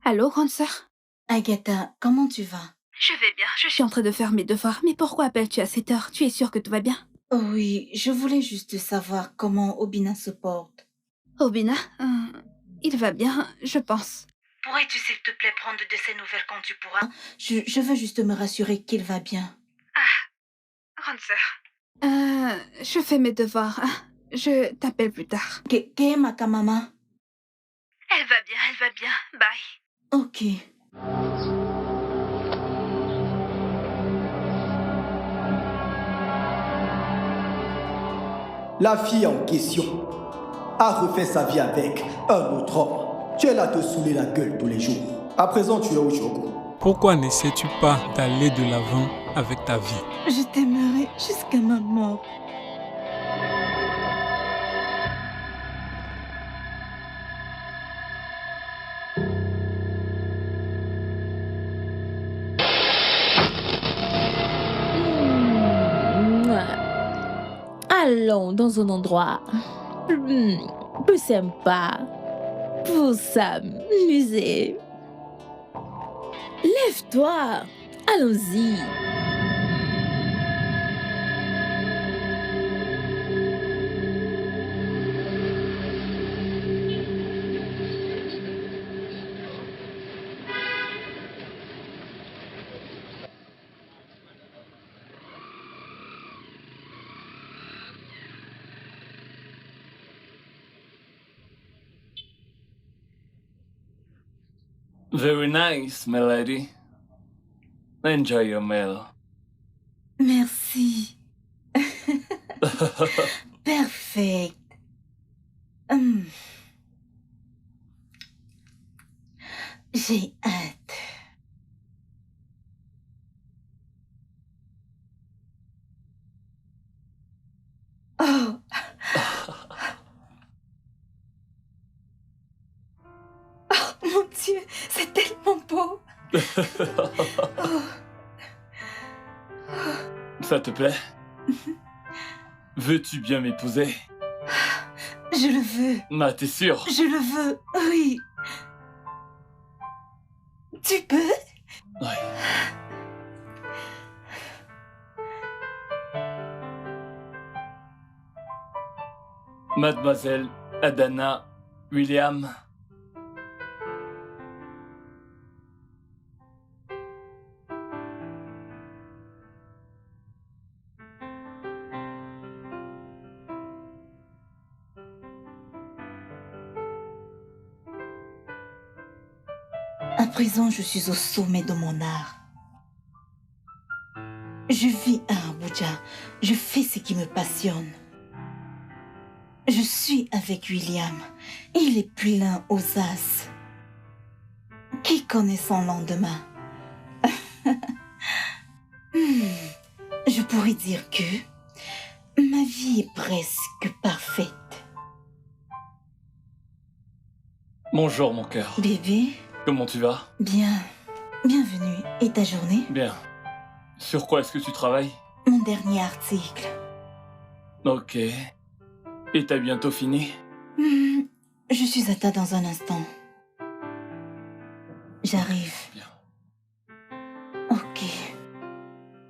Allô, grande sœur? Agatha, comment tu vas? Je vais bien, je suis en train de faire mes devoirs. Mais pourquoi appelles-tu à cette heure? Tu es sûre que tout va bien? Oh oui, je voulais juste savoir comment Obina se porte. Obina, il va bien, je pense. Pourrais-tu s'il te plaît prendre de ses nouvelles quand tu pourras? Je veux juste me rassurer qu'il va bien. Grande sœur. Je fais mes devoirs. Je t'appelle plus tard. Qu'est ma maman? Elle va bien. Bye. Ok. La fille en question a refait sa vie avec un autre homme. Tu es là à te saouler la gueule tous les jours. À présent, tu es au Choco. Pourquoi n'essaies-tu pas d'aller de l'avant avec ta vie? Je t'aimerai jusqu'à ma mort. Allons dans un endroit plus sympa pour s'amuser. Lève-toi, allons-y. Very nice, my lady. Enjoy your meal. Merci. Perfect. Hum. J'ai hâte. Oh. Oh, mon Dieu, c'est tellement beau. Oh. Ça te plaît? Veux-tu bien m'épouser? Je le veux. Ah, t'es sûr? Je le veux, oui. Tu peux? Ouais. Mademoiselle Adana William. À présent, je suis au sommet de mon art. Je vis à Abuja. Je fais ce qui me passionne. Je suis avec William. Il est plein aux as. Qui connaît son lendemain? Je pourrais dire que ma vie est presque parfaite. Bonjour mon cœur. Bébé, Comment tu vas? bien. Bienvenue. Et ta journée? Bien. Sur quoi est-ce que tu travailles? Mon dernier article. Ok. Et t'as bientôt fini? Je suis à ta dans un instant. J'arrive. Bien. Ok.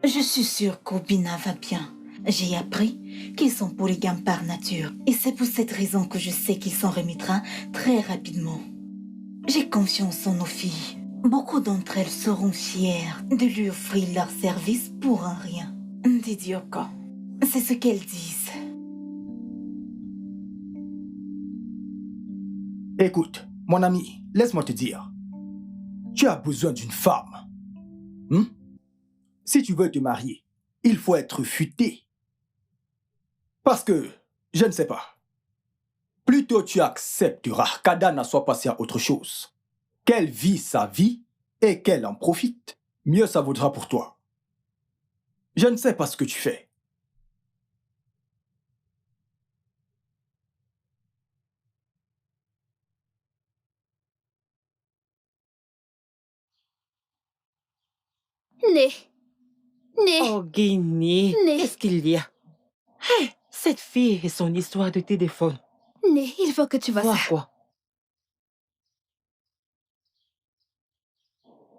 Je suis sûre qu'Obina va bien. J'ai appris qu'ils sont polygames par nature. Et c'est pour cette raison que je sais qu'il s'en remettra très rapidement. J'ai confiance en nos filles. Beaucoup d'entre elles seront fières de lui offrir leur service pour un rien. Didioko. C'est ce qu'elles disent. Écoute, mon ami, laisse-moi te dire. Tu as besoin d'une femme. Si tu veux te marier, il faut être futé. Parce que, je ne sais pas. Plutôt tu accepteras qu'Adana soit passée à autre chose. Qu'elle vit sa vie et qu'elle en profite. Mieux ça vaudra pour toi. Je ne sais pas ce que tu fais. Né. Né. Oh, Guinée, Né. qu'est-ce qu'il y a? Hey, cette fille et son histoire de téléphone. Né, il faut que tu vois Vois ça. quoi?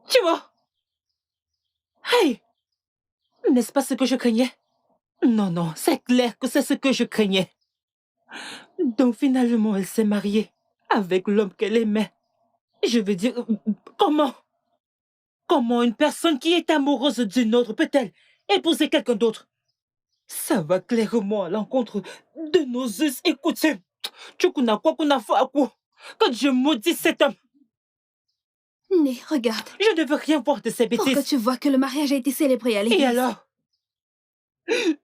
Tu vois? Hey! N'est-ce pas ce que je craignais? Non, non, c'est clair que c'est ce que je craignais. Donc finalement, elle s'est mariée avec l'homme qu'elle aimait. Je veux dire, comment? Comment une personne qui est amoureuse d'une autre peut-elle épouser quelqu'un d'autre? Ça va clairement à l'encontre de nos us et coutumes. Quand je maudis cet homme, Né, regarde. je ne veux rien voir de ces Pour que bêtises. tu vois que le mariage a été célébré à l'église. Et alors?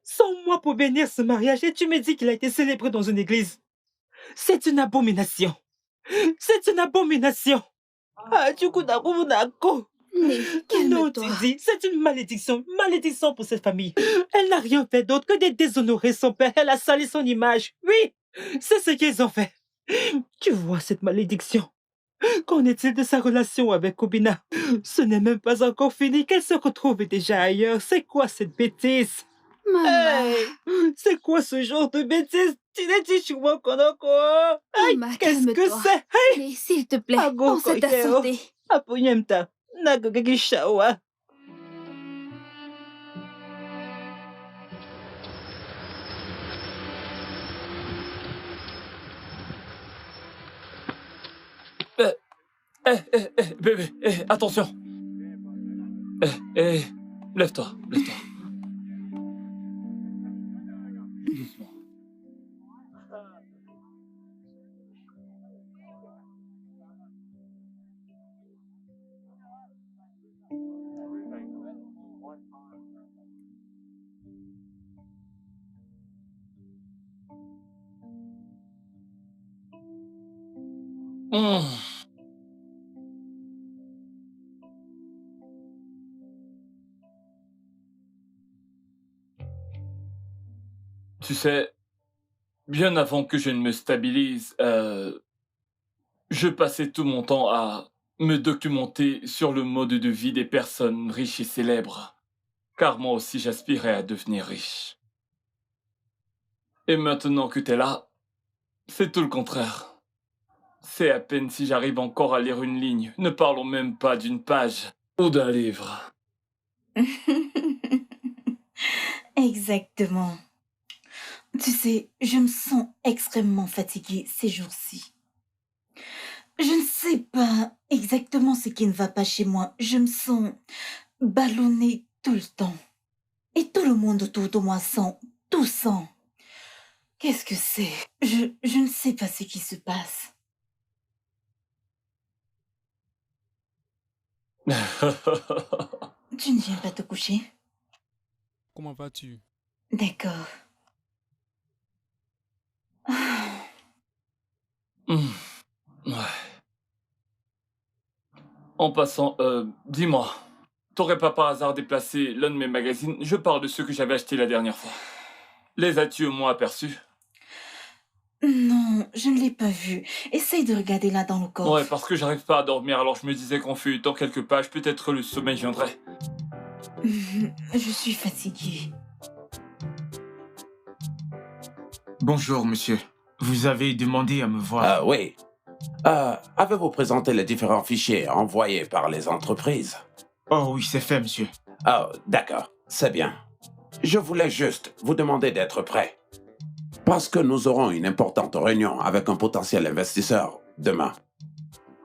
100 mois pour bénir ce mariage et tu me dis qu'il a été célébré dans une église. C'est une abomination. C'est une abomination. Ah, du coup, Né, non, tu calme-toi. dis, c'est une malédiction. Malédiction pour cette famille. Elle n'a rien fait d'autre que de déshonorer son père. Elle a sali son image. Oui, c'est ce qu'ils ont fait. Tu vois cette malédiction. Qu'en est-il de sa relation avec Obina? Ce n'est même pas encore fini qu'elle se retrouve déjà ailleurs. C'est quoi cette bêtise? Maman. Hey, c'est quoi ce genre de bêtise? Tu n'as dit sur moi qu'on a quoi? Hey, Maman, qu'est-ce que calme-toi. c'est? Hey, Né, s'il te plaît, Ago pense à ta koyeo. santé. Aponyemta. Nagagishawa. Bébé, attention. Lève-toi, lève-toi. Doucement. Hmm. Tu sais, bien avant que je ne me stabilise, je passais tout mon temps à me documenter sur le mode de vie des personnes riches et célèbres, car moi aussi j'aspirais à devenir riche. Et maintenant que t'es là, c'est tout le contraire. C'est à peine si j'arrive encore à lire une ligne, ne parlons même pas d'une page ou d'un livre. Exactement. Tu sais, je me sens extrêmement fatiguée ces jours-ci. Je ne sais pas exactement ce qui ne va pas chez moi. Je me sens ballonnée tout le temps. Et tout le monde autour de moi sent, tout sent. Qu'est-ce que c'est? Je ne sais pas ce qui se passe. Tu ne viens pas te coucher? Comment vas-tu? D'accord. Ah, Hmm. Ouais. En passant, dis-moi, t'aurais pas par hasard déplacé l'un de mes magazines? Je parle de ceux que j'avais achetés la dernière fois. Les as-tu au moins aperçus? non, je ne l'ai pas vu. Essaye de regarder là dans le Ouais, coffre. parce que j'arrive pas à dormir, alors je me disais qu'en feuilletant quelques pages, peut-être le sommeil viendrait. Je suis fatiguée. Bonjour, monsieur. Vous avez demandé à me voir. Oui. Avez-vous présenté les différents fichiers envoyés par les entreprises? Oh oui, c'est fait, monsieur. Oh, d'accord. C'est bien. Je voulais juste vous demander d'être prêt. Parce que nous aurons une importante réunion avec un potentiel investisseur demain.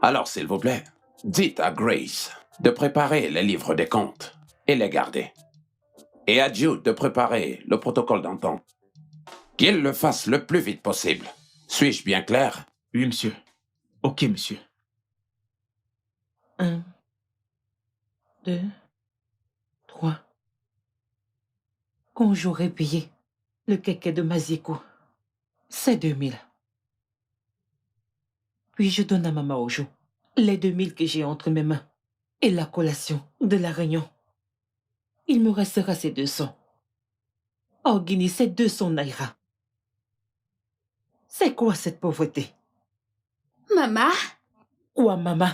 Alors, s'il vous plaît, dites à Grace de préparer les livres des comptes et les garder. Et à Jude de préparer le protocole d'entente. Qu'il le fasse le plus vite possible. Suis-je bien clair? Oui, monsieur. Ok, monsieur. 1, 2, 3. Quand j'aurai payé le kéké de Maziko, c'est 2000. Puis je donne à Maman Ojo les 2000 que j'ai entre mes mains et la collation de la réunion. Il me restera ces 200. Oh, Guinée, c'est 200 naira. C'est quoi cette pauvreté? Maman? Quoi, maman?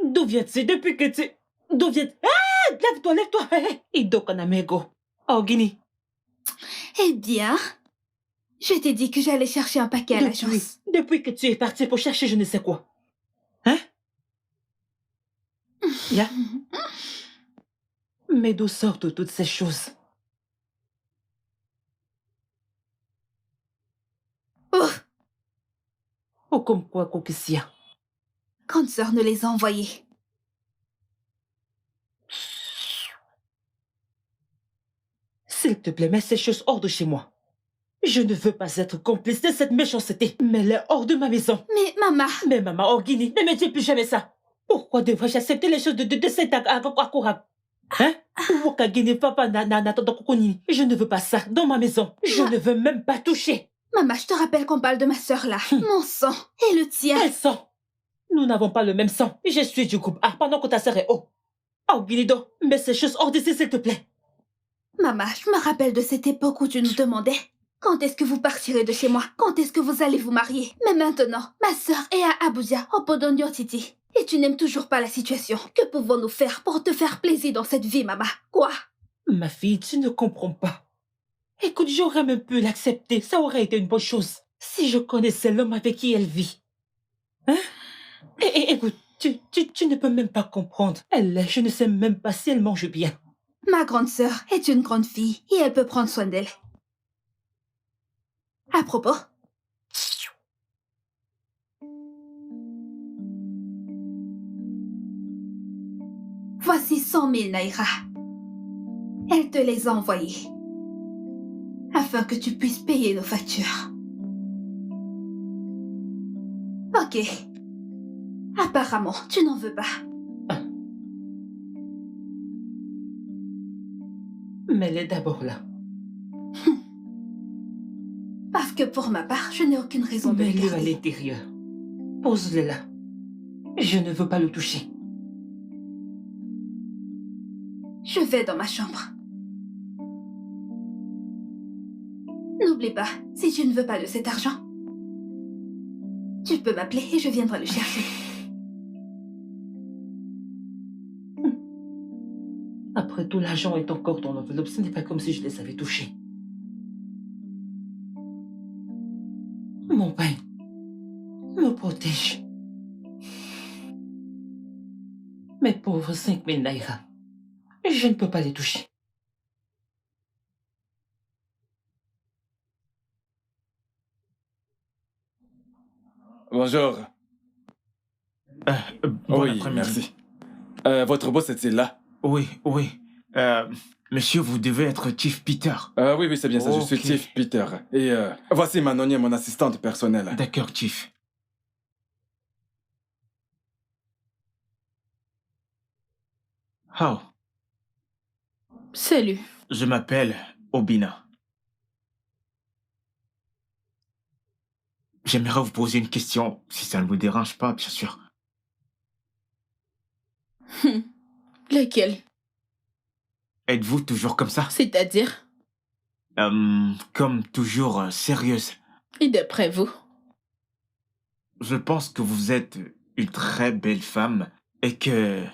D'où viens-tu depuis que tu... D'où viens... Ah! Lève-toi, lève-toi! Idokanamego. Oh, Guinée. Eh bien, je t'ai dit que j'allais chercher un paquet à l'agence. Depuis que tu es parti pour chercher je ne sais quoi. Hein? Ya? Mais d'où sortent toutes ces choses? Oh, Oh, comme quoi, Kokissia? grande sœur ne les a envoyés. S'il te plaît, mets ces choses hors de chez moi. Je ne veux pas être complice de cette méchanceté. Mets-les hors de ma maison. Mais maman... Mais maman, oh Guinée, ne me dis plus jamais ça. Pourquoi devrais-je accepter les choses de cet Akura? Hein? Woka Guinée, papa, je ne veux pas ça dans ma maison. Je ne veux même pas toucher. Maman, je te rappelle qu'on parle de ma sœur là. Mon sang et le tien. Quel sang? Nous n'avons pas le même sang. Je suis du groupe A pendant que ta sœur est haut. Oh Guinido, mets ces choses hors d'ici s'il te plaît. Maman, je me rappelle de cette époque où tu nous demandais quand est-ce que vous partirez de chez moi? Quand est-ce que vous allez vous marier? Mais maintenant, ma sœur est à Abuja, au Podondio Titi. Et tu n'aimes toujours pas la situation. Que pouvons-nous faire pour te faire plaisir dans cette vie, maman? Quoi? Ma fille, tu ne comprends pas. Écoute, j'aurais même pu l'accepter. Ça aurait été une bonne chose. Si je connaissais l'homme avec qui elle vit. Hein? Écoute, tu ne peux même pas comprendre. Je ne sais même pas si elle mange bien. Ma grande sœur est une grande fille et elle peut prendre soin d'elle. À propos, voici 100 000 naira. Elle te les a envoyés afin que tu puisses payer nos factures. Ok. Apparemment, tu n'en veux pas. Mets-les d'abord là. Parce que pour ma part, je n'ai aucune raison de les Mets-le à garder. l'intérieur. Pose-le là. Je ne veux pas le toucher. Je vais dans ma chambre. N'oublie pas, si tu ne veux pas de cet argent, tu peux m'appeler et je viendrai le chercher. Après tout, l'argent est encore dans l'enveloppe. Ce n'est pas comme si je les avais touchés. Mon père me protège. Mes pauvres 5000 naira, je ne peux pas les toucher. Bonjour. Bon Oui, après-midi. merci. Votre boss est-il là? Oui, oui. Monsieur, vous devez être Chief Peter. Oui, oui, c'est bien ça. Je suis Ok. Chief Peter. Et voici Manoni, mon assistante personnelle. D'accord, Chief. Oh, Salut. je m'appelle Obina. J'aimerais vous poser une question, si ça ne vous dérange pas, bien sûr. Lequel? Êtes-vous toujours comme ça? C'est-à-dire? Comme toujours sérieuse. Et d'après vous? Je pense que vous êtes une très belle femme et que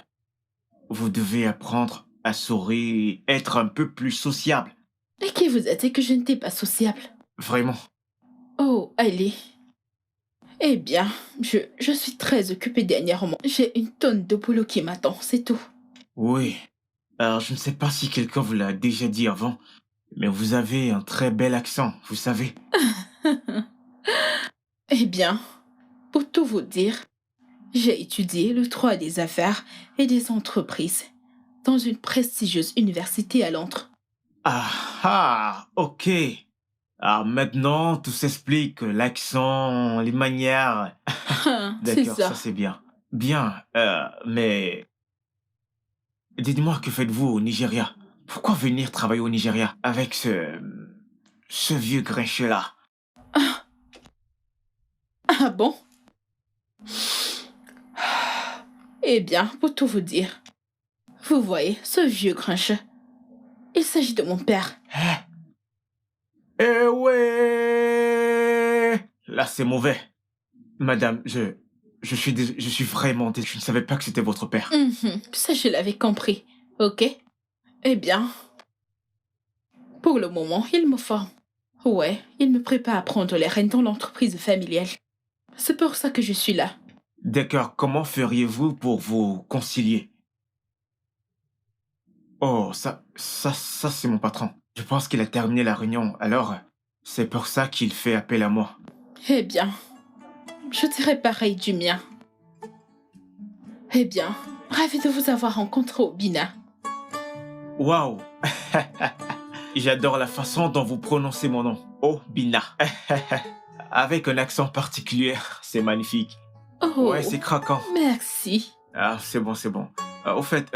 vous devez apprendre à sourire, être un peu plus sociable. Et qui vous a dit que je n'étais pas sociable? Vraiment. Oh, allez. Eh bien, je suis très occupée dernièrement. J'ai une tonne de boulot qui m'attend, c'est tout. Oui. Alors, je ne sais pas si quelqu'un vous l'a déjà dit avant, mais vous avez un très bel accent, vous savez. Eh bien, pour tout vous dire, j'ai étudié le droit des affaires et des entreprises dans une prestigieuse université à Londres. Ah, ok. Alors maintenant, tout s'explique, l'accent, les manières. C'est D'accord, ça. ça c'est bien. Bien, mais dites-moi, que faites-vous au Nigeria? Pourquoi venir travailler au Nigeria avec ce vieux grincheux-là? Ah bon? Eh bien, pour tout vous dire, vous voyez, ce vieux grincheux, il s'agit de mon père. Eh ouais! Là, c'est mauvais. Madame, je suis vraiment désolé. Je ne savais pas que c'était votre père. Ça, je l'avais compris, ok? Eh bien, pour le moment, il me forme. Ouais, il me prépare à prendre les rênes dans l'entreprise familiale. C'est pour ça que je suis là. D'accord, comment feriez-vous pour vous concilier? Oh, ça, c'est mon patron. Je pense qu'il a terminé la réunion, alors c'est pour ça qu'il fait appel à moi. Eh bien, je dirais pareil du mien. Eh bien, ravi de vous avoir rencontré au Bina. Waouh! J'adore la façon dont vous prononcez mon nom. Oh, Bina. Avec un accent particulier, c'est magnifique. Oh, Ouais, c'est craquant. merci. Ah, c'est bon, c'est bon. Au fait,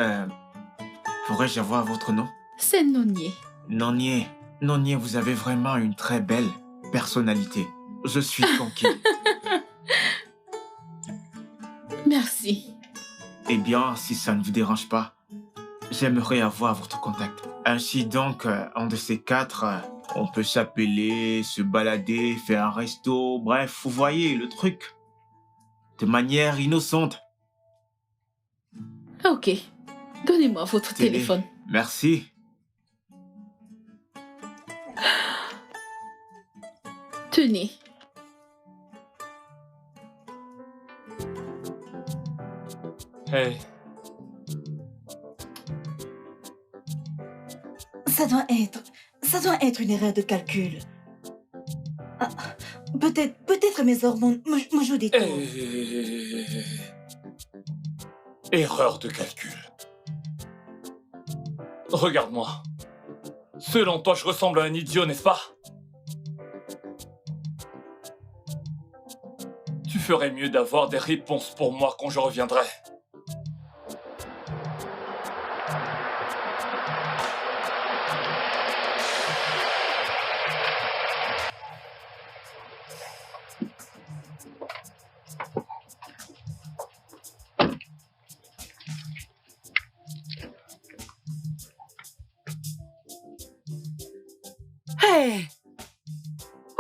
pourrais-je avoir votre nom? C'est Nonier. Nonier. Nonier, vous avez vraiment une très belle personnalité. Je suis conquis. Merci. Eh bien, si ça ne vous dérange pas, j'aimerais avoir votre contact. Ainsi donc, un de ces quatre, on peut s'appeler, se balader, faire un resto, bref, vous voyez le truc. De manière innocente. Ok. Donnez-moi votre Télé. téléphone. Merci. Tenez. Hey, Ça doit être une erreur de calcul. Ah, peut-être mes hormones me jouent des tours. Erreur de calcul. Regarde-moi. Selon toi, je ressemble à un idiot, n'est-ce pas? Tu ferais mieux d'avoir des réponses pour moi quand je reviendrai.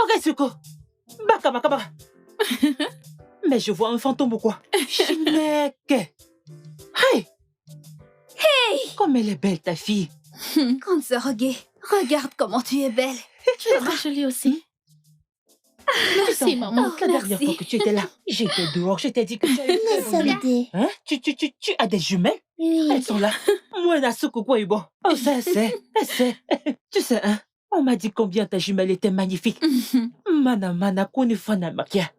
Ok, Suko. Baka, baka, baka. Mais je vois un fantôme ou quoi? Chineke. Hey! Hey! Comme elle est belle, ta fille. Grande sœur Ogé, regarde comment tu es belle. Tu es très jolie aussi. Merci, maman. La dernière fois que tu étais là, j'étais dehors, je t'ai dit que tu as une très bonne nuit. Hein? Tu as des jumelles? Oui. Elles sont là. Moi, la Suko, quoi, bon. Oh, ça, c'est. Tu sais, hein? On m'a dit combien ta jumelle était magnifique. Mana, Kunifana, Makia.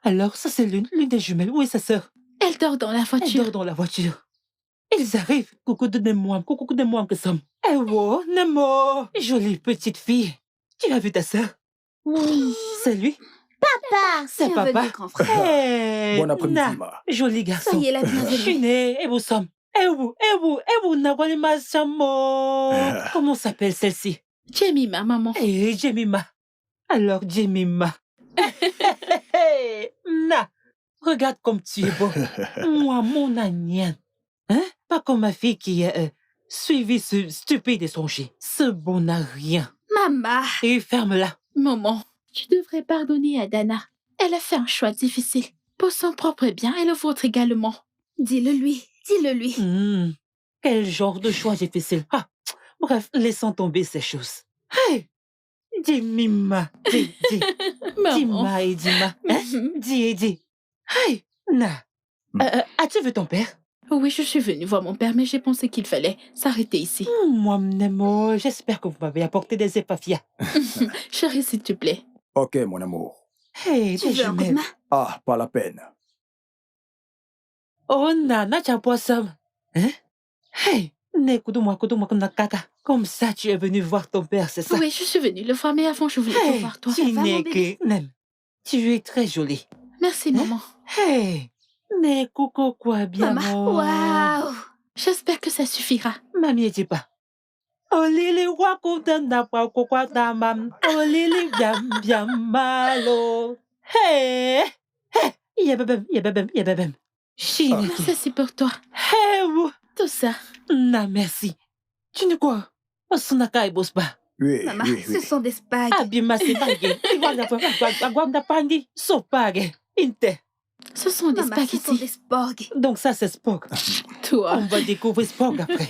Alors, ça, c'est l'une des jumelles. Où est sa sœur? Elle dort dans la Elle voiture. dort dans la voiture. Ils arrivent. Coucou de moi que somme. Eh, wow, Nemo. Jolie petite fille. Tu as vu ta sœur? Oui. C'est lui? Papa. C'est papa. Bienvenue, grand frère. Hey, Bon après-midi, Na, Ma. joli garçon. Soyez la bienvenue. Chine, et vous sommes. Nagwalima Samo. Comment s'appelle celle-ci? Jemima, maman. Eh, Jemima. Alors, Jemima. Na, regarde comme tu es beau. Moi, mon agnien. Hein? Pas comme ma fille qui a suivi ce stupide et songé. Ce bon n'a rien. Maman. Et ferme-la. Maman, tu devrais pardonner à Dana. Elle a fait un choix difficile. Pour son propre bien et le vôtre également. Dis-le lui. Quel genre de choix difficile. Ah, bref, laissons tomber ces choses. Hey! Dis-Mima. Dis. Maman. Dis-ma et dis-ma. Hein? Dis. Hey! Na. As-tu vu ton père? Oui, je suis venue voir mon père, mais j'ai pensé qu'il fallait s'arrêter ici. Moi, Nemo, j'espère que vous m'avez apporté des épaphia. Chérie, s'il te plaît. Ok, mon amour. Hey, Tu des veux un coup de jumelles. main? Ah, pas la peine. Oh, Nana, tu as pas ça. Hein? Hey! Nekuduma kaka. Comme ça, tu es venu voir ton père, c'est ça? Oui, je suis venue le voir, mais avant, je voulais te voir, toi. va, mon bébé? Nem. Tu es très jolie. Merci, maman. Hey! Nekouko quoi bien, Maman. Waouh. J'espère que ça suffira. Mamie, dis pas. Olili wakutanda kwa kukwatama. Olili bien malo. Hey! Hey! Yababem. Chine. Ça, c'est pour toi. Hey! Tout ça. Na, merci. Tu ne quoi? Osunaka et Bosba. Oui, Maman, oui, ce oui. sont des spags. Abima se pangi. Iguanda pangi. Sopage. Inte. Ce sont des Maman, ce sont des spaghettis. sporgs. Donc ça, c'est Spock. Toi. On va découvrir Spock après.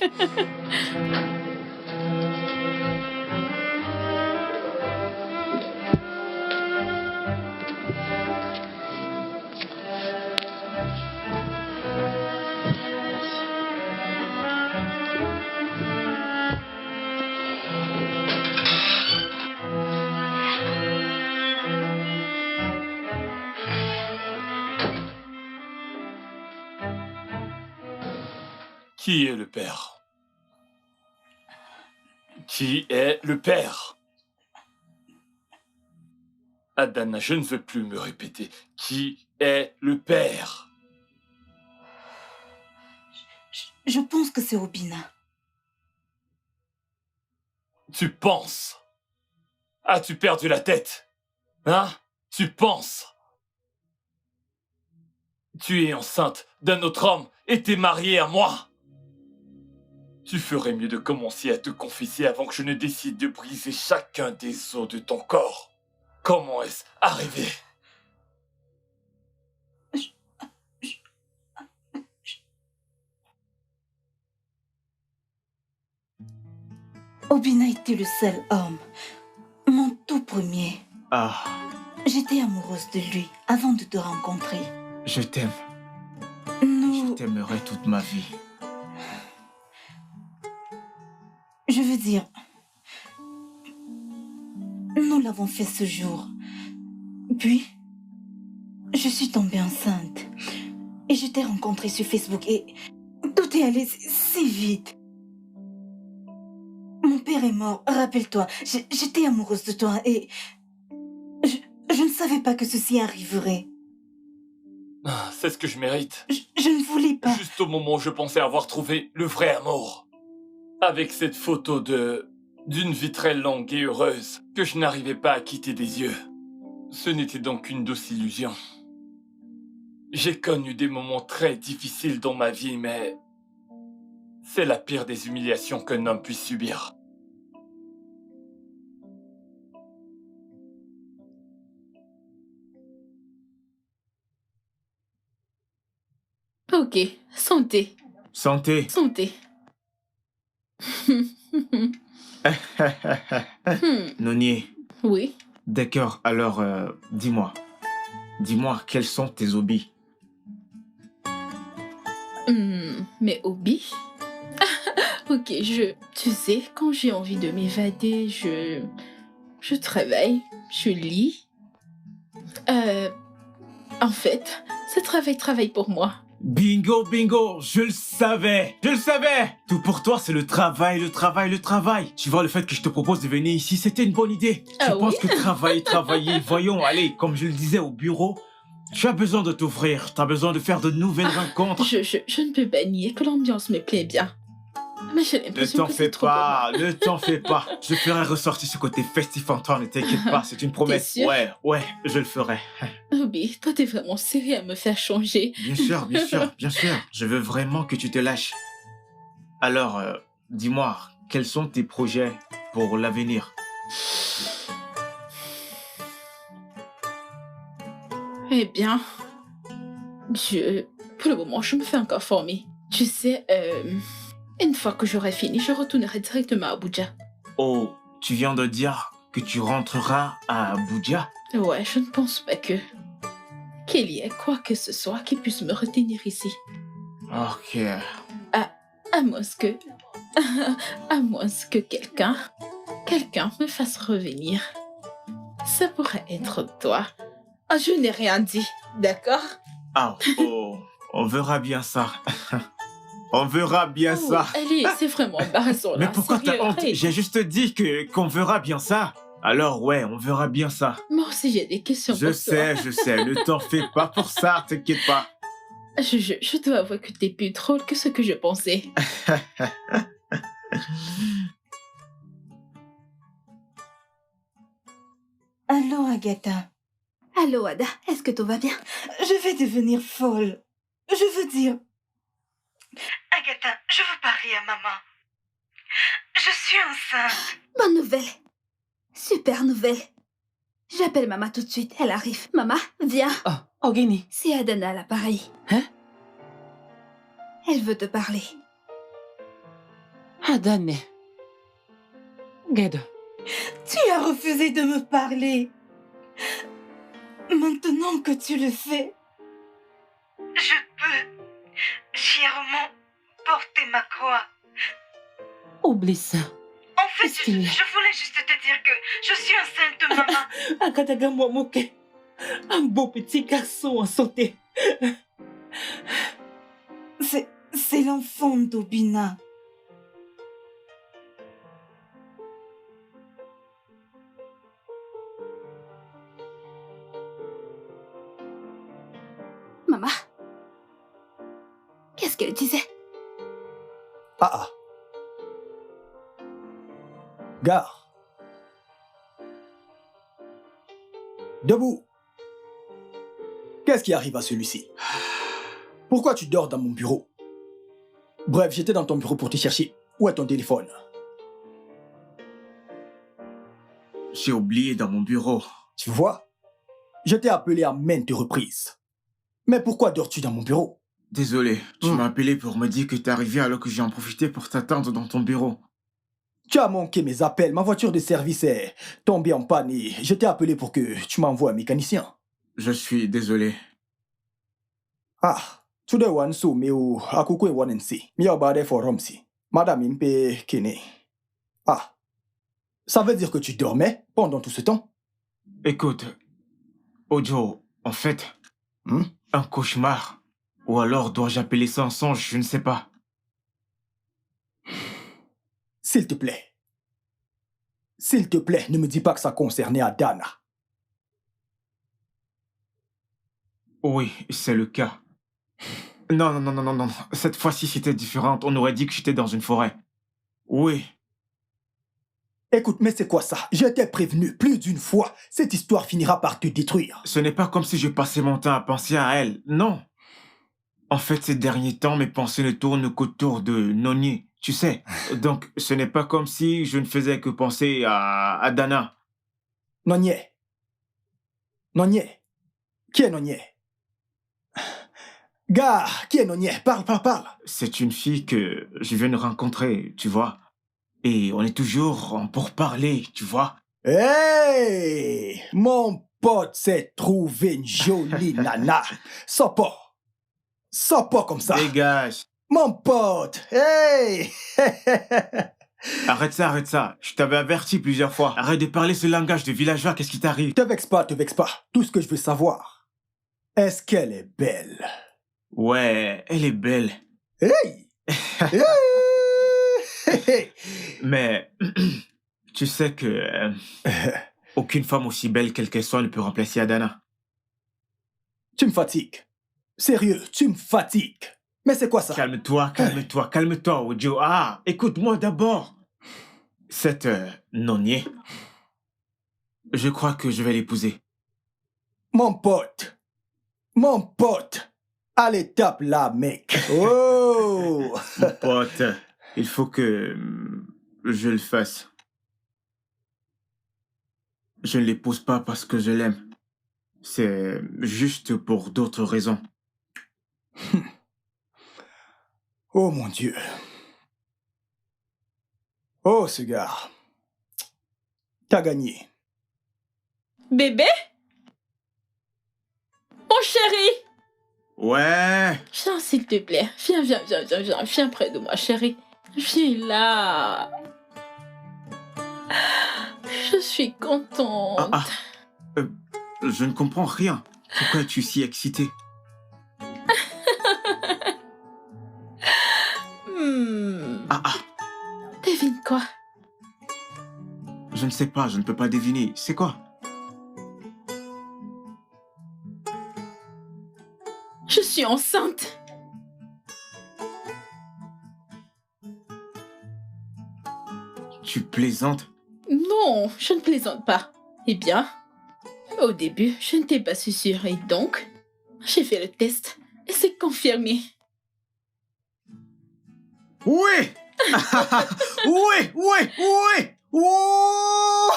Qui est le père? Qui est le père? Adana, je ne veux plus me répéter. Qui est le père? Je pense que c'est Obina. Tu penses? As-tu perdu la tête? Hein? Tu penses? Tu es enceinte d'un autre homme et t'es mariée à moi? Tu ferais mieux de commencer à te confesser avant que je ne décide de briser chacun des os de ton corps. Comment est-ce arrivé? Obina était le seul homme. Mon tout premier. Ah, J'étais amoureuse de lui avant de te rencontrer. je t'aime. Nous... Je t'aimerai toute ma vie. Je veux dire... Nous l'avons fait ce jour. Puis, je suis tombée enceinte. Et je t'ai rencontré sur Facebook et tout est allé si vite. Mon père est mort, rappelle-toi. J'étais amoureuse de toi et... Je ne savais pas que ceci arriverait. Ah, c'est ce que je mérite. Je ne voulais pas. Juste au moment où je pensais avoir trouvé le vrai amour. Avec cette photo d'une vie très longue et heureuse que je n'arrivais pas à quitter des yeux. Ce n'était donc qu'une douce illusion. J'ai connu des moments très difficiles dans ma vie, mais c'est la pire des humiliations qu'un homme puisse subir. Ok, santé, Santé. santé. Nonier, Oui. d'accord, alors dis-moi. Dis-moi, quels sont tes hobbies? Mes hobbies? Ok, tu sais, quand j'ai envie de m'évader, je travaille, je lis. En fait, ce travail pour moi. Bingo, bingo, je le savais, je le savais. Tout pour toi, c'est le travail, le travail, le travail. Tu vois, le fait que je te propose de venir ici, c'était une bonne idée. Ah Je oui? pense que travailler, voyons, allez, comme je le disais au bureau, tu as besoin de t'ouvrir, tu as besoin de faire de nouvelles rencontres. Je ne peux pas nier que l'ambiance me plaît bien. Mais j'ai Ne l'impression t'en que fais c'est trop pour moi. pas, ne t'en fais pas. Je ferai ressortir ce côté festif en toi, ne t'inquiète pas, c'est une promesse. sûr? Ouais, je le ferai. Obi, toi t'es vraiment sérieux à me faire changer. Bien sûr, bien sûr, bien sûr. Je veux vraiment que tu te lâches. Alors, dis-moi, quels sont tes projets pour l'avenir? Eh bien, pour le moment, je me fais encore former. Tu sais, une fois que j'aurai fini, je retournerai directement à Abuja. Oh, tu viens de dire que tu rentreras à Abuja? Ouais, je ne pense pas qu'il y ait quoi que ce soit qui puisse me retenir ici. Ok. À moins que... à moins que quelqu'un me fasse revenir. Ça pourrait être toi. Ah, je n'ai rien dit, d'accord? Ah, oh, on verra bien ça. On verra bien ça. Allez, c'est vraiment embarrassant là. Mais pourquoi sérieux, t'as honte? arrête. J'ai juste dit qu'on verra bien ça. Alors ouais, on verra bien ça. Moi aussi, j'ai des questions Je pour sais, ne t'en fais pas pour ça, t'inquiète pas. toi. Je dois avouer que t'es plus drôle que ce que je pensais. Allô, Agatha. Allô, Ada, est-ce que tout va bien? Je vais devenir folle. Je veux dire... Agatha, je veux parler à maman. Je suis enceinte. Bonne nouvelle. Super nouvelle. J'appelle maman tout de suite, elle arrive. Maman, viens. Oh, Ogini. C'est Adana à l'appareil. Hein? Elle veut te parler. Adane. Gedo. Tu as refusé de me parler. Maintenant que tu le fais, je peux fièrement porter ma croix. Oublie ça. En fait, Qu'est-ce qu'il y a? je voulais juste te dire que je suis enceinte de maman. Akataga Mwamoke. Un beau petit garçon en santé. C'est l'enfant d'Obina. Maman, qu'est-ce qu'elle disait? Ah. Gare. Debout. Qu'est-ce qui arrive à celui-ci? Pourquoi tu dors dans mon bureau? Bref, j'étais dans ton bureau pour te chercher. Où est ton téléphone? J'ai oublié dans mon bureau. Tu vois? Je t'ai appelé à maintes reprises. Mais pourquoi dors-tu dans mon bureau? Désolé, tu m'as appelé pour me dire que t'es arrivé alors que j'ai en profité pour t'attendre dans ton bureau. Tu as manqué mes appels, ma voiture de service est tombée en panne et je t'ai appelé pour que tu m'envoies un mécanicien. Je suis désolé. Ah, today one so me o akoko e one nsi. Mi obade for romsi. Madame impe kene. Ah. Ça veut dire que tu dormais pendant tout ce temps? Écoute, Ojo, en fait, un cauchemar. Ou alors dois-je appeler ça un songe, je ne sais pas. S'il te plaît. S'il te plaît, ne me dis pas que ça concernait Adana. Oui, c'est le cas. Non. Cette fois-ci, c'était différente. On aurait dit que j'étais dans une forêt. Oui. Écoute, mais c'est quoi ça? Je t'ai prévenu plus d'une fois. Cette histoire finira par te détruire. Ce n'est pas comme si je passais mon temps à penser à elle. Non. En fait, ces derniers temps, mes pensées ne tournent qu'autour de Noni, tu sais. Donc, ce n'est pas comme si je ne faisais que penser à Dana. Nonier. Qui est Nonier? Gars, qui est Nonier? Parle, parle, parle. C'est une fille que je viens de rencontrer, tu vois. Et on est toujours en pourparlers, tu vois. Hey! Mon pote s'est trouvé une jolie nana. Sors pas. Sors pas comme ça. Dégage. Mon pote. Hey! Arrête ça, arrête ça. Je t'avais averti plusieurs fois. Arrête de parler ce langage de villageois, qu'est-ce qui t'arrive? Te vexe pas, te vexe pas. Tout ce que je veux savoir, est-ce qu'elle est belle? Ouais, elle est belle. Hey! Hey! Mais tu sais que aucune femme aussi belle quelle qu'elle soit ne peut remplacer Adana. Tu me fatigues. Sérieux, tu me fatigues. Mais c'est quoi ça? Calme-toi, calme-toi, calme-toi, Ojo. Ah, écoute-moi d'abord. Cette Nonier, je crois que je vais l'épouser. Mon pote. Mon pote. Allez, tape là, mec. Oh! Mon pote, il faut que je le fasse. Je ne l'épouse pas parce que je l'aime. C'est juste pour d'autres raisons. Oh mon Dieu. Oh, ce gars. T'as gagné. Bébé? Mon chéri! Ouais. Viens, s'il te plaît. Viens, viens, viens, viens, viens. Viens près de moi, chéri. Viens là. Je suis contente. Je ne comprends rien. Pourquoi es-tu si excitée? Devine quoi? Je ne sais pas, je ne peux pas deviner. C'est quoi? Je suis enceinte. Tu plaisantes? Non, je ne plaisante pas. Eh bien, au début, je n'étais pas si sûre et donc, j'ai fait le test et c'est confirmé. Oui! Oui, oui, oui! Oh!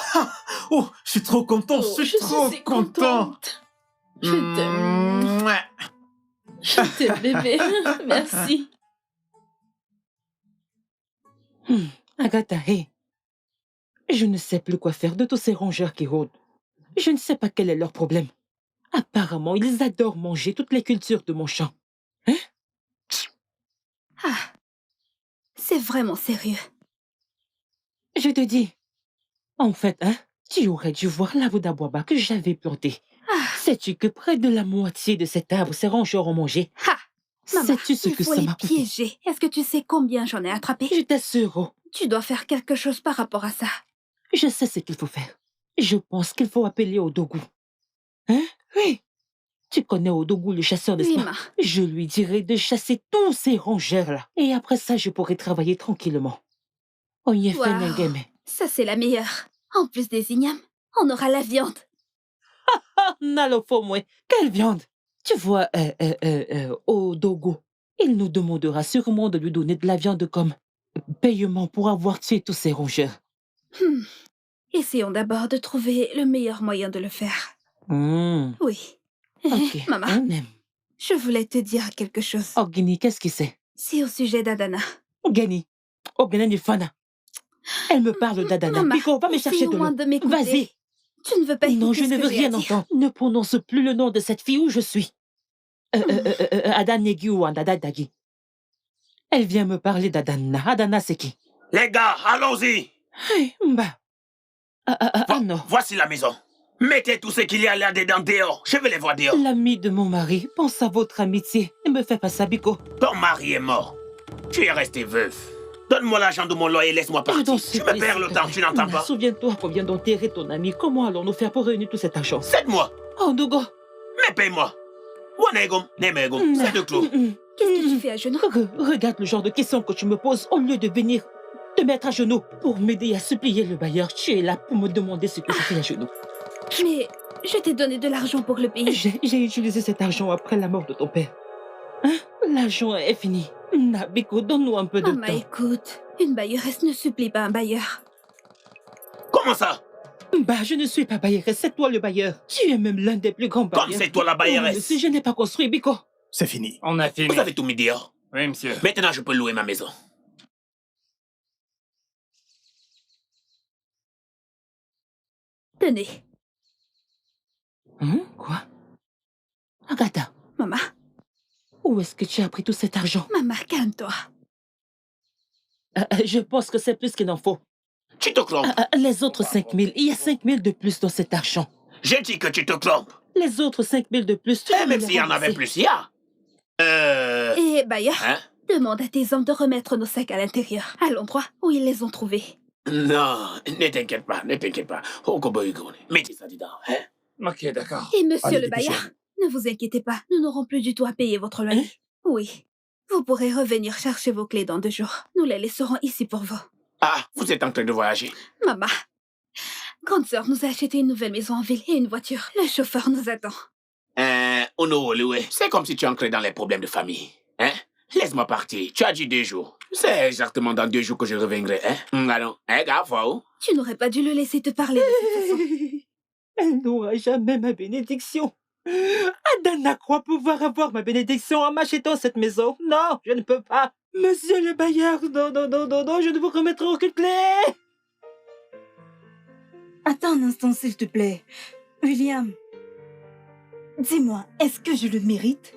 Oh, je suis trop content, je suis trop si content. contente. Je t'aime. Je t'aime, bébé. Merci. Agatha, hé. Je ne sais plus quoi faire de tous ces rongeurs qui rôdent. Je ne sais pas quel est leur problème. Apparemment, ils adorent manger toutes les cultures de mon champ. Hein? Ah, c'est vraiment sérieux. Je te dis. En fait, hein, tu aurais dû voir l'arbre d'Aboaba que j'avais planté. Sais-tu que près de la moitié de cet arbre, ces rongeurs ont mangé? Maman, Sais-tu ce il que faut ça les m'a coûté? piéger. Est-ce que tu sais combien j'en ai attrapé? Je t'assure. Tu dois faire quelque chose par rapport à ça. Je sais ce qu'il faut faire. Je pense qu'il faut appeler Odogu. Hein? Oui. Tu connais Odogu, le chasseur, n'est-ce pas? Je lui dirai de chasser tous ces rongeurs-là. Et après ça, je pourrai travailler tranquillement. On y est fait, Wow. Nengeme. Ça, c'est la meilleure. En plus des ignames, on aura la viande. Nalofo, moi. Quelle viande? Tu vois, Odogu, il nous demandera sûrement de lui donner de la viande comme paiement pour avoir tué tous ces rongeurs. Essayons d'abord de trouver le meilleur moyen de le faire. Oui. Ok, Maman, on aime. je voulais te dire quelque chose. Oh, Gini, qu'est-ce que c'est? C'est au sujet d'Adana. Gani. Oh, Gani Fana. Elle me parle d'Adana. Maman, Pico, va me chercher essaye de au moins l'eau. de m'écouter. Vas-y. Tu ne veux pas écouter Non, je ce ne que veux j'ai à rien dire. entendre. Ne prononce plus le nom de cette fille où je suis. Adanegi ou Andadadagi. Elle vient me parler d'Adana. Adana, c'est qui? Les gars, allons-y. Hey, non. Voici la maison. Mettez tout ce qu'il y a là-dedans dehors. Je vais les voir dehors. L'ami de mon mari pense à votre amitié. Ne me fais pas ça, Biko. Ton mari est mort. Tu es resté veuf. Donne-moi l'argent de mon loyer et laisse-moi partir. Je me perds le temps, tu n'entends pas? Souviens-toi qu'on vient d'enterrer ton ami. Comment allons-nous faire pour réunir tout cet argent? 7 mois. Oh, Dogo. Mais paye-moi. Wanegum, Nemegum, c'est de tout. Qu'est-ce que tu fais à genoux? Regarde le genre de questions que tu me poses au lieu de venir te mettre à genoux pour m'aider à supplier le bailleur. Tu es là pour me demander ce que je fais à genoux. Mais je t'ai donné de l'argent pour le payer. J'ai utilisé cet argent après la mort de ton père. Hein? L'argent est fini. Nabiko, donne-nous un peu de Maman, temps. écoute, une bailleresse ne supplie pas un bailleur. Comment ça? Bah, je ne suis pas bailleresse, c'est toi le bailleur. Tu es même l'un des plus grands bailleurs. Comme c'est toi la bailleresse. Si je n'ai pas construit, Biko. C'est fini. On a fini. Vous avez tout mis dehors. Oui, monsieur. Maintenant, je peux louer ma maison. Tenez. Quoi? Agatha, Maman. où est-ce que tu as pris tout cet argent? Maman, calme-toi. Je pense que c'est plus qu'il en faut. Tu te trompes. Les autres 5 000, il y a 5 000 de plus dans cet argent. J'ai dit que tu te trompes. Les autres 5 000 de plus, tu Eh, peux même les s'il y en avait rembourser. plus, il y a. Et Bayard, Hein? demande à tes hommes de remettre nos sacs à l'intérieur, à l'endroit où ils les ont trouvés. Non, ne t'inquiète pas, ne t'inquiète pas. Mettez ça dedans, hein? Ok, d'accord. Et monsieur Allez, le Bayard, dépêchez-vous. ne vous inquiétez pas, nous n'aurons plus du tout à payer votre loyer. Oui. Vous pourrez revenir chercher vos clés dans 2 jours. Nous les laisserons ici pour vous. Ah, vous êtes en train de voyager. Maman, grande sœur nous a acheté une nouvelle maison en ville et une voiture. Le chauffeur nous attend. C'est comme si tu entrais dans les problèmes de famille. Hein? Laisse-moi partir. Tu as dit 2 jours. C'est exactement dans 2 jours que je reviendrai, hein? Allons, gars, faut. Tu n'aurais pas dû le laisser te parler de cette façon. Elle n'aura jamais ma bénédiction. Adana croit pouvoir avoir ma bénédiction en m'achetant cette maison. Non, je ne peux pas. Monsieur le Bayard, non, non, non, non, non, je ne vous remettrai aucune clé. Attends un instant, s'il te plaît. William, dis-moi, est-ce que je le mérite?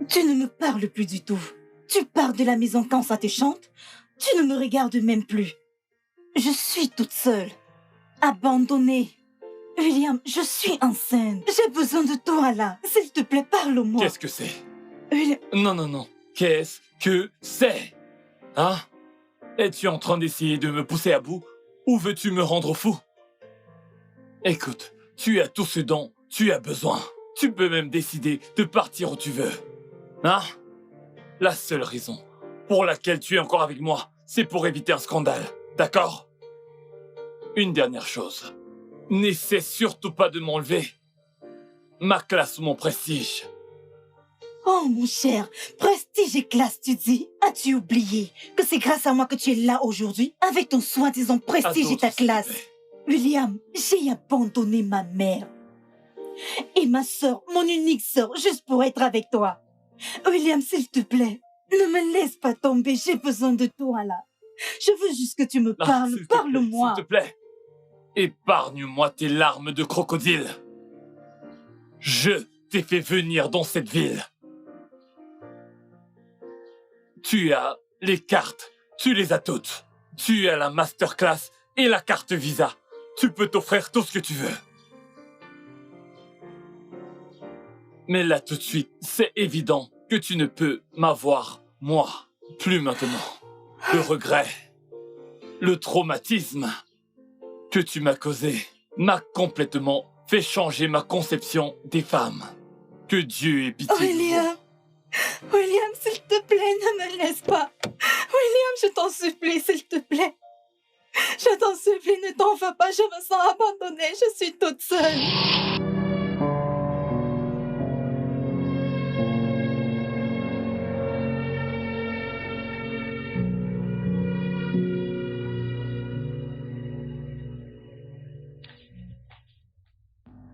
Tu ne me parles plus du tout. Tu pars de la maison quand ça te chante. Tu ne me regardes même plus. Je suis toute seule, abandonnée. William, je suis enceinte. J'ai besoin de toi là. S'il te plaît, parle-moi. Qu'est-ce que c'est? William... Non, non, non. Qu'est-ce que c'est? Hein? Es-tu en train d'essayer de me pousser à bout? Ou veux-tu me rendre fou? Écoute, tu as tout ce dont tu as besoin. Tu peux même décider de partir où tu veux. Hein? La seule raison pour laquelle tu es encore avec moi, c'est pour éviter un scandale. D'accord? Une dernière chose. N'essaie surtout pas de m'enlever ma classe ou mon prestige. Oh mon cher, prestige et classe, tu dis? As-tu oublié que c'est grâce à moi que tu es là aujourd'hui, avec ton soi-disant prestige et ta classe? William, j'ai abandonné ma mère et ma sœur, mon unique sœur, juste pour être avec toi. William, s'il te plaît, ne me laisse pas tomber, j'ai besoin de toi là. Je veux juste que tu me parles, parle-moi. S'il te plaît, épargne-moi tes larmes de crocodile. Je t'ai fait venir dans cette ville. Tu as les cartes, tu les as toutes. Tu as la masterclass et la carte Visa. Tu peux t'offrir tout ce que tu veux. Mais là tout de suite, c'est évident que tu ne peux m'avoir, moi, plus maintenant. Le regret, le traumatisme que tu m'as causé m'a complètement fait changer ma conception des femmes. Que Dieu ait pitié de vous. William, William, s'il te plaît, ne me laisse pas. William, je t'en supplie, s'il te plaît. Je t'en supplie, ne t'en vas pas, je me sens abandonnée, je suis toute seule.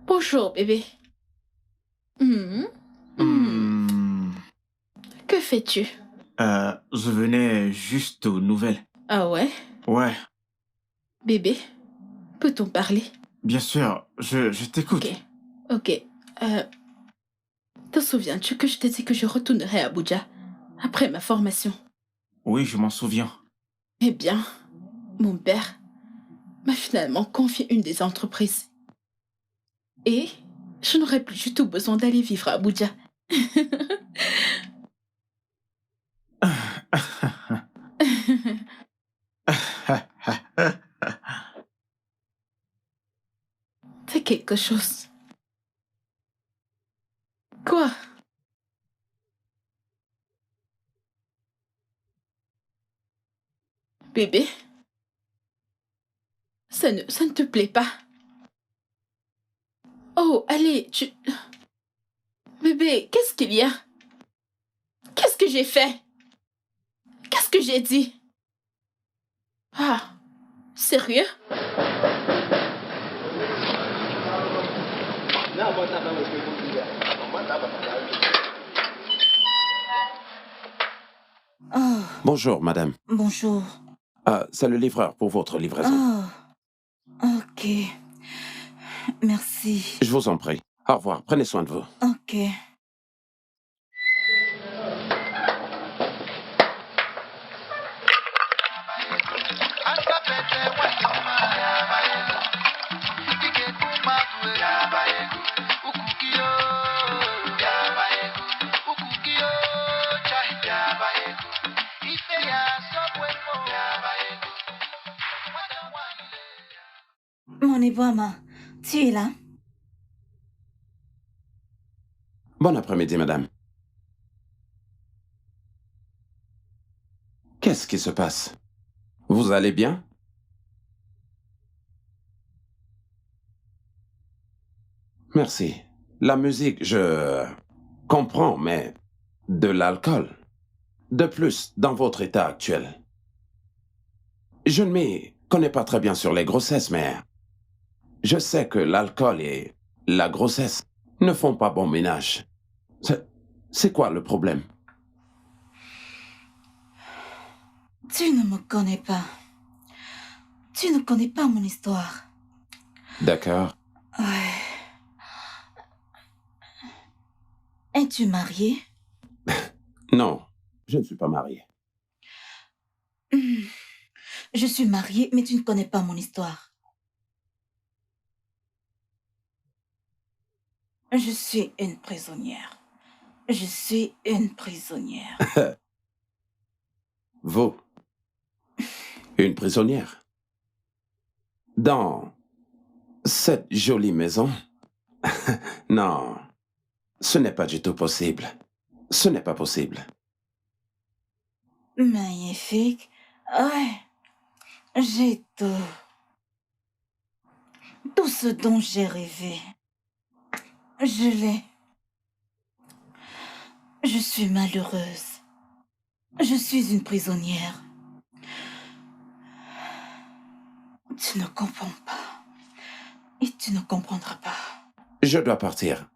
Bonjour, bébé. Que fais-tu? Je venais juste aux nouvelles. Ah ouais? Ouais, Bébé, peut-on parler? bien sûr, je t'écoute. Ok. Te souviens-tu que je t'ai dit que je retournerais à Abuja après ma formation? Oui, je m'en souviens. Eh bien, mon père m'a finalement confié une des entreprises. Et je n'aurai plus du tout besoin d'aller vivre à Abuja. C'est quelque chose. Quoi? Bébé? Ça ne te plaît pas? Oh, allez, Bébé, qu'est-ce qu'il y a? Qu'est-ce que j'ai fait? Qu'est-ce que j'ai dit? Ah, sérieux? Bonjour, madame. Bonjour. C'est le livreur pour votre livraison. Oh, ok. Merci. Je vous en prie. Au revoir. Prenez soin de vous. Ok. Mon Iboama, tu es là? Bon après-midi, madame. Qu'est-ce qui se passe? Vous allez bien? Merci. La musique, je comprends, mais de l'alcool. De plus, dans votre état actuel. Je ne m'y connais pas très bien sur les grossesses, mais je sais que l'alcool et la grossesse ne font pas bon ménage. C'est quoi le problème? Tu ne me connais pas. Tu ne connais pas mon histoire. D'accord. Ouais. Es-tu marié? Non, je ne suis pas marié. Je suis mariée, mais tu ne connais pas mon histoire. Je suis une prisonnière. Je suis une prisonnière. Vous? Une prisonnière? Dans cette jolie maison? Non, ce n'est pas du tout possible. Ce n'est pas possible. Magnifique. Ouais. J'ai tout. Tout ce dont j'ai rêvé. Je l'ai. Je suis malheureuse. Je suis une prisonnière. Tu ne comprends pas. Et tu ne comprendras pas. Je dois partir.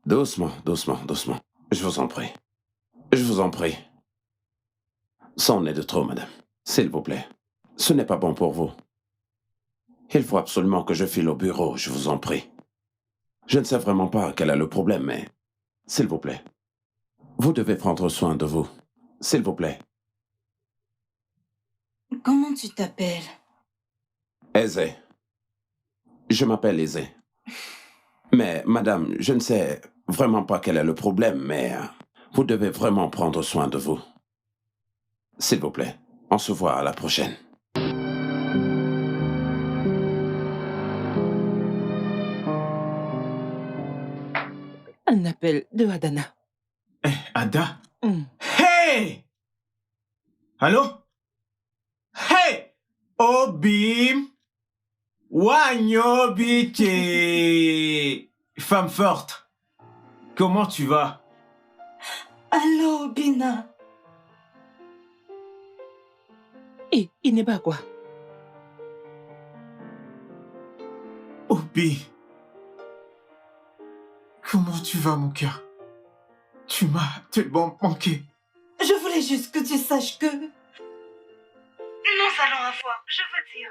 Doucement, doucement, doucement. Je vous en prie. Je vous en prie. C'en est de trop, madame. S'il vous plaît. Ce n'est pas bon pour vous. Il faut absolument que je file au bureau, je vous en prie. Je ne sais vraiment pas quel est le problème, mais s'il vous plaît. Vous devez prendre soin de vous. S'il vous plaît. Comment tu t'appelles? Aisé. Je m'appelle Aisé. Mais, madame, je ne sais vraiment pas quel est le problème, mais vous devez vraiment prendre soin de vous. S'il vous plaît. On se voit à la prochaine. Un appel de Adana. Ada? Hey! Allô? Hey! Obim! Wanyobiche! Femme forte, comment tu vas? Allô, Bina. Et il n'est pas quoi? Obi, comment tu vas, mon cœur? Tu m'as tellement manqué. Je voulais juste que tu saches que... Nous allons avoir, je veux dire,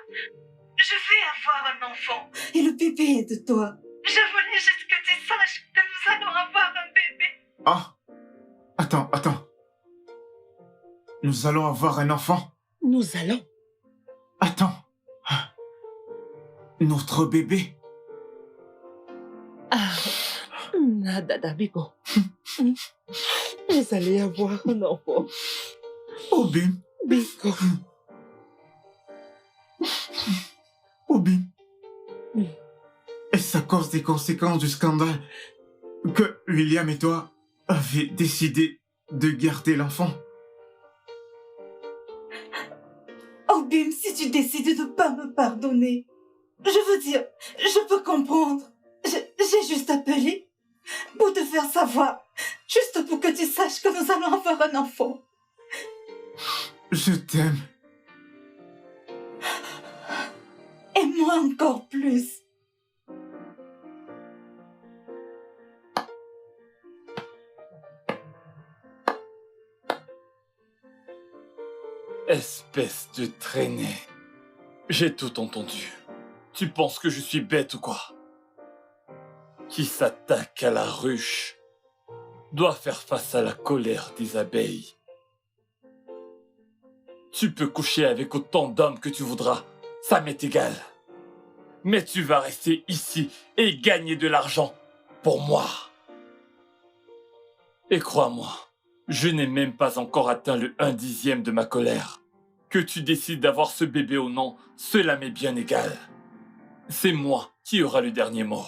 je vais avoir un enfant. Et le bébé est de toi. Je voulais juste que tu saches que nous allons avoir un bébé. Ah, attends. Nous allons avoir un enfant. Nous allons. Attends. Notre bébé. Nada, Bigo. Vous allez avoir un enfant. Obim. Bigo. Obim. Est-ce à cause des conséquences du scandale que William et toi avez décidé de garder l'enfant? Obim, si tu décides de ne pas me pardonner, je veux dire, je peux comprendre. J'ai juste appelé pour te faire savoir, juste pour que tu saches que nous allons avoir un enfant. Je t'aime. Et moi encore plus. Espèce de traînée. J'ai tout entendu. Tu penses que je suis bête ou quoi? Qui s'attaque à la ruche doit faire face à la colère des abeilles. Tu peux coucher avec autant d'hommes que tu voudras, ça m'est égal. Mais tu vas rester ici et gagner de l'argent pour moi. Et crois-moi, je n'ai même pas encore atteint le 1/10 de ma colère. Que tu décides d'avoir ce bébé ou non, cela m'est bien égal. C'est moi qui aura le dernier mot.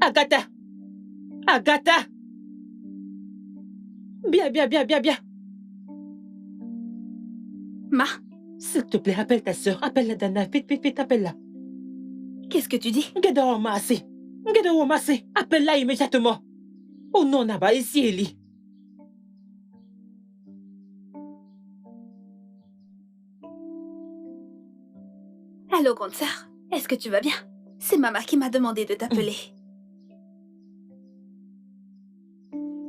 Agatha! Agatha! Bien. Ma, S'il te plaît, appelle ta sœur. Appelle-la, Dana. Vite, appelle-la. qu'est-ce que tu dis? Gada Omase. Appelle-la immédiatement. Oh non, Naba, ici, Ellie. Allô, grande sœur. Est-ce que tu vas bien? C'est maman qui m'a demandé de t'appeler.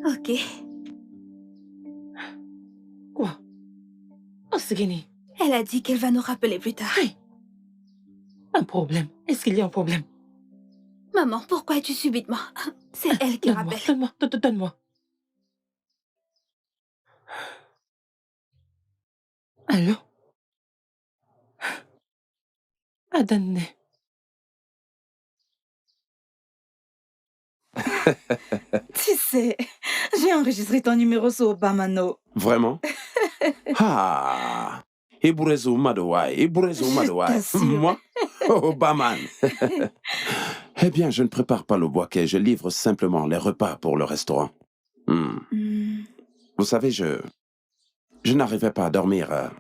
Ok. Quoi? Oh, c'est gagné. Elle a dit qu'elle va nous rappeler plus tard. Hey. Un problème. Est-ce qu'il y a un problème? Maman, pourquoi es-tu subitement? C'est elle qui rappelle. Donne-moi. Allô? Adane. Tu sais, j'ai enregistré ton numéro sur Obamano. Vraiment? Ah! Iburezo Madouai. Moi? Obaman. Eh bien, je ne prépare pas le boisquet, je livre simplement les repas pour le restaurant. Vous savez, je n'arrivais pas à dormir,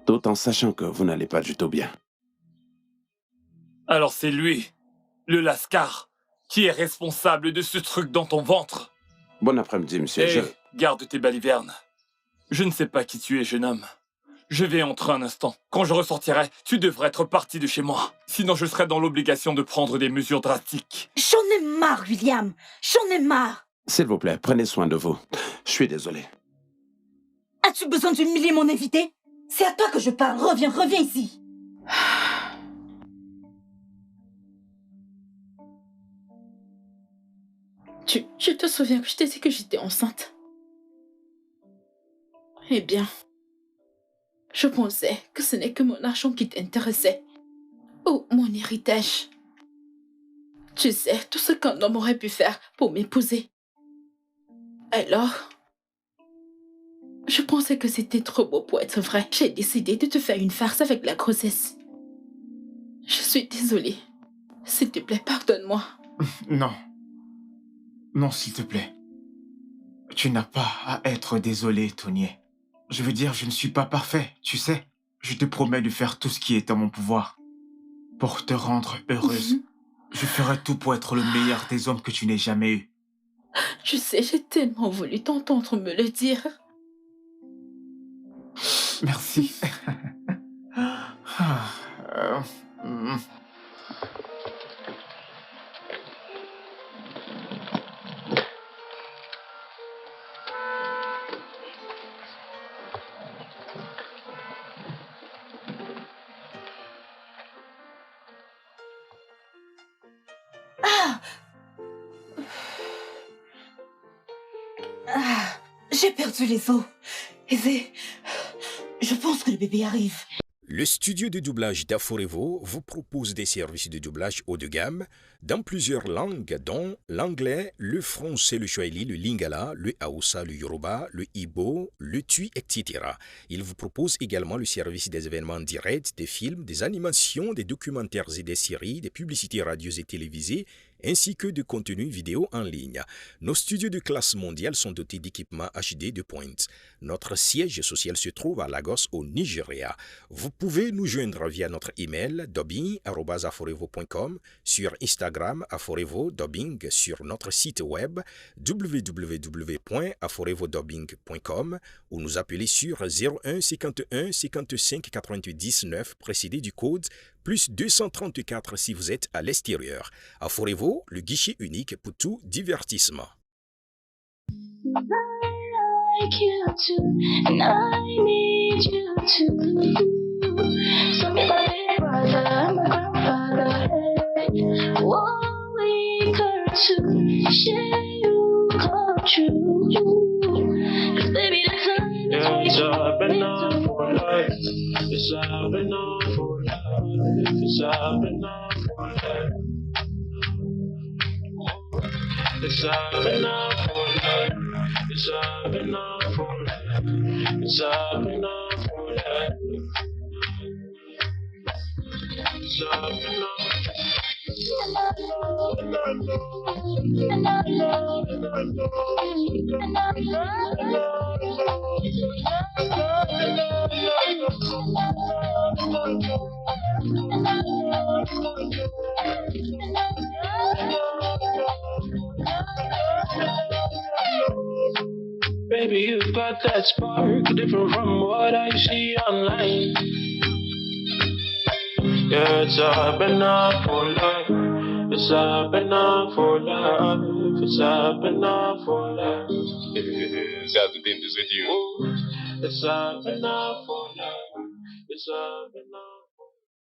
tout en sachant que vous n'allez pas du tout bien. Alors c'est lui, le Lascar, qui est responsable de ce truc dans ton ventre. Bon après-midi, monsieur. Hé, garde tes balivernes. Je ne sais pas qui tu es, jeune homme. Je vais entrer un instant. Quand je ressortirai, tu devrais être parti de chez moi. Sinon, je serai dans l'obligation de prendre des mesures drastiques. J'en ai marre, William. J'en ai marre. S'il vous plaît, prenez soin de vous. Je suis désolé. As-tu besoin d'humilier mon invité? C'est à toi que je parle. Reviens ici. Tu te souviens que je t'ai dit que j'étais enceinte? Eh bien, je pensais que ce n'est que mon argent qui t'intéressait. Ou mon héritage. Tu sais, tout ce qu'un homme aurait pu faire pour m'épouser. Alors, je pensais que c'était trop beau pour être vrai. J'ai décidé de te faire une farce avec la grossesse. Je suis désolée. S'il te plaît, pardonne-moi. Non. Non, s'il te plaît. Tu n'as pas à être désolé, Tonier. Je veux dire, je ne suis pas parfait, tu sais. Je te promets de faire tout ce qui est en mon pouvoir. Pour te rendre heureuse. Je ferai tout pour être le meilleur des hommes que tu n'aies jamais eu. Je sais, j'ai tellement voulu t'entendre me le dire. Merci. J'ai perdu les os. Et je pense que le bébé arrive. Le studio de doublage d'Aforevo vous propose des services de doublage haut de gamme dans plusieurs langues, dont l'anglais, le français, le swahili, le lingala, le hausa, le yoruba, le igbo, le tui, etc. Il vous propose également le service des événements directs, des films, des animations, des documentaires et des séries, des publicités radios et télévisées, ainsi que de contenus vidéo en ligne. Nos studios de classe mondiale sont dotés d'équipements HD de pointe. Notre siège social se trouve à Lagos, au Nigeria. Vous pouvez nous joindre via notre email dubbing@aforevo.com, sur Instagram aforevo-dubbing, sur notre site web www.aforevo-dubbing.com ou nous appeler sur 01 51 55 99 précédé du code plus 234 si vous êtes à l'extérieur. Aforevo, le guichet unique pour tout divertissement. Like you too, and I need you too. So be my big brother, my grandfather, hey. Oh, we could too, share you come true. 'Cause baby, the time is up enough for life. It's up enough for life. It's up enough for life. It's up enough for life. It's up enough for life. It's up enough for life. It's up enough. Baby, you got that spark, different from what I see online. Yeah, it's up and up for life. It's up and up for life. It's up and up for life. It's up with you. It's up and up for life. It's up and up.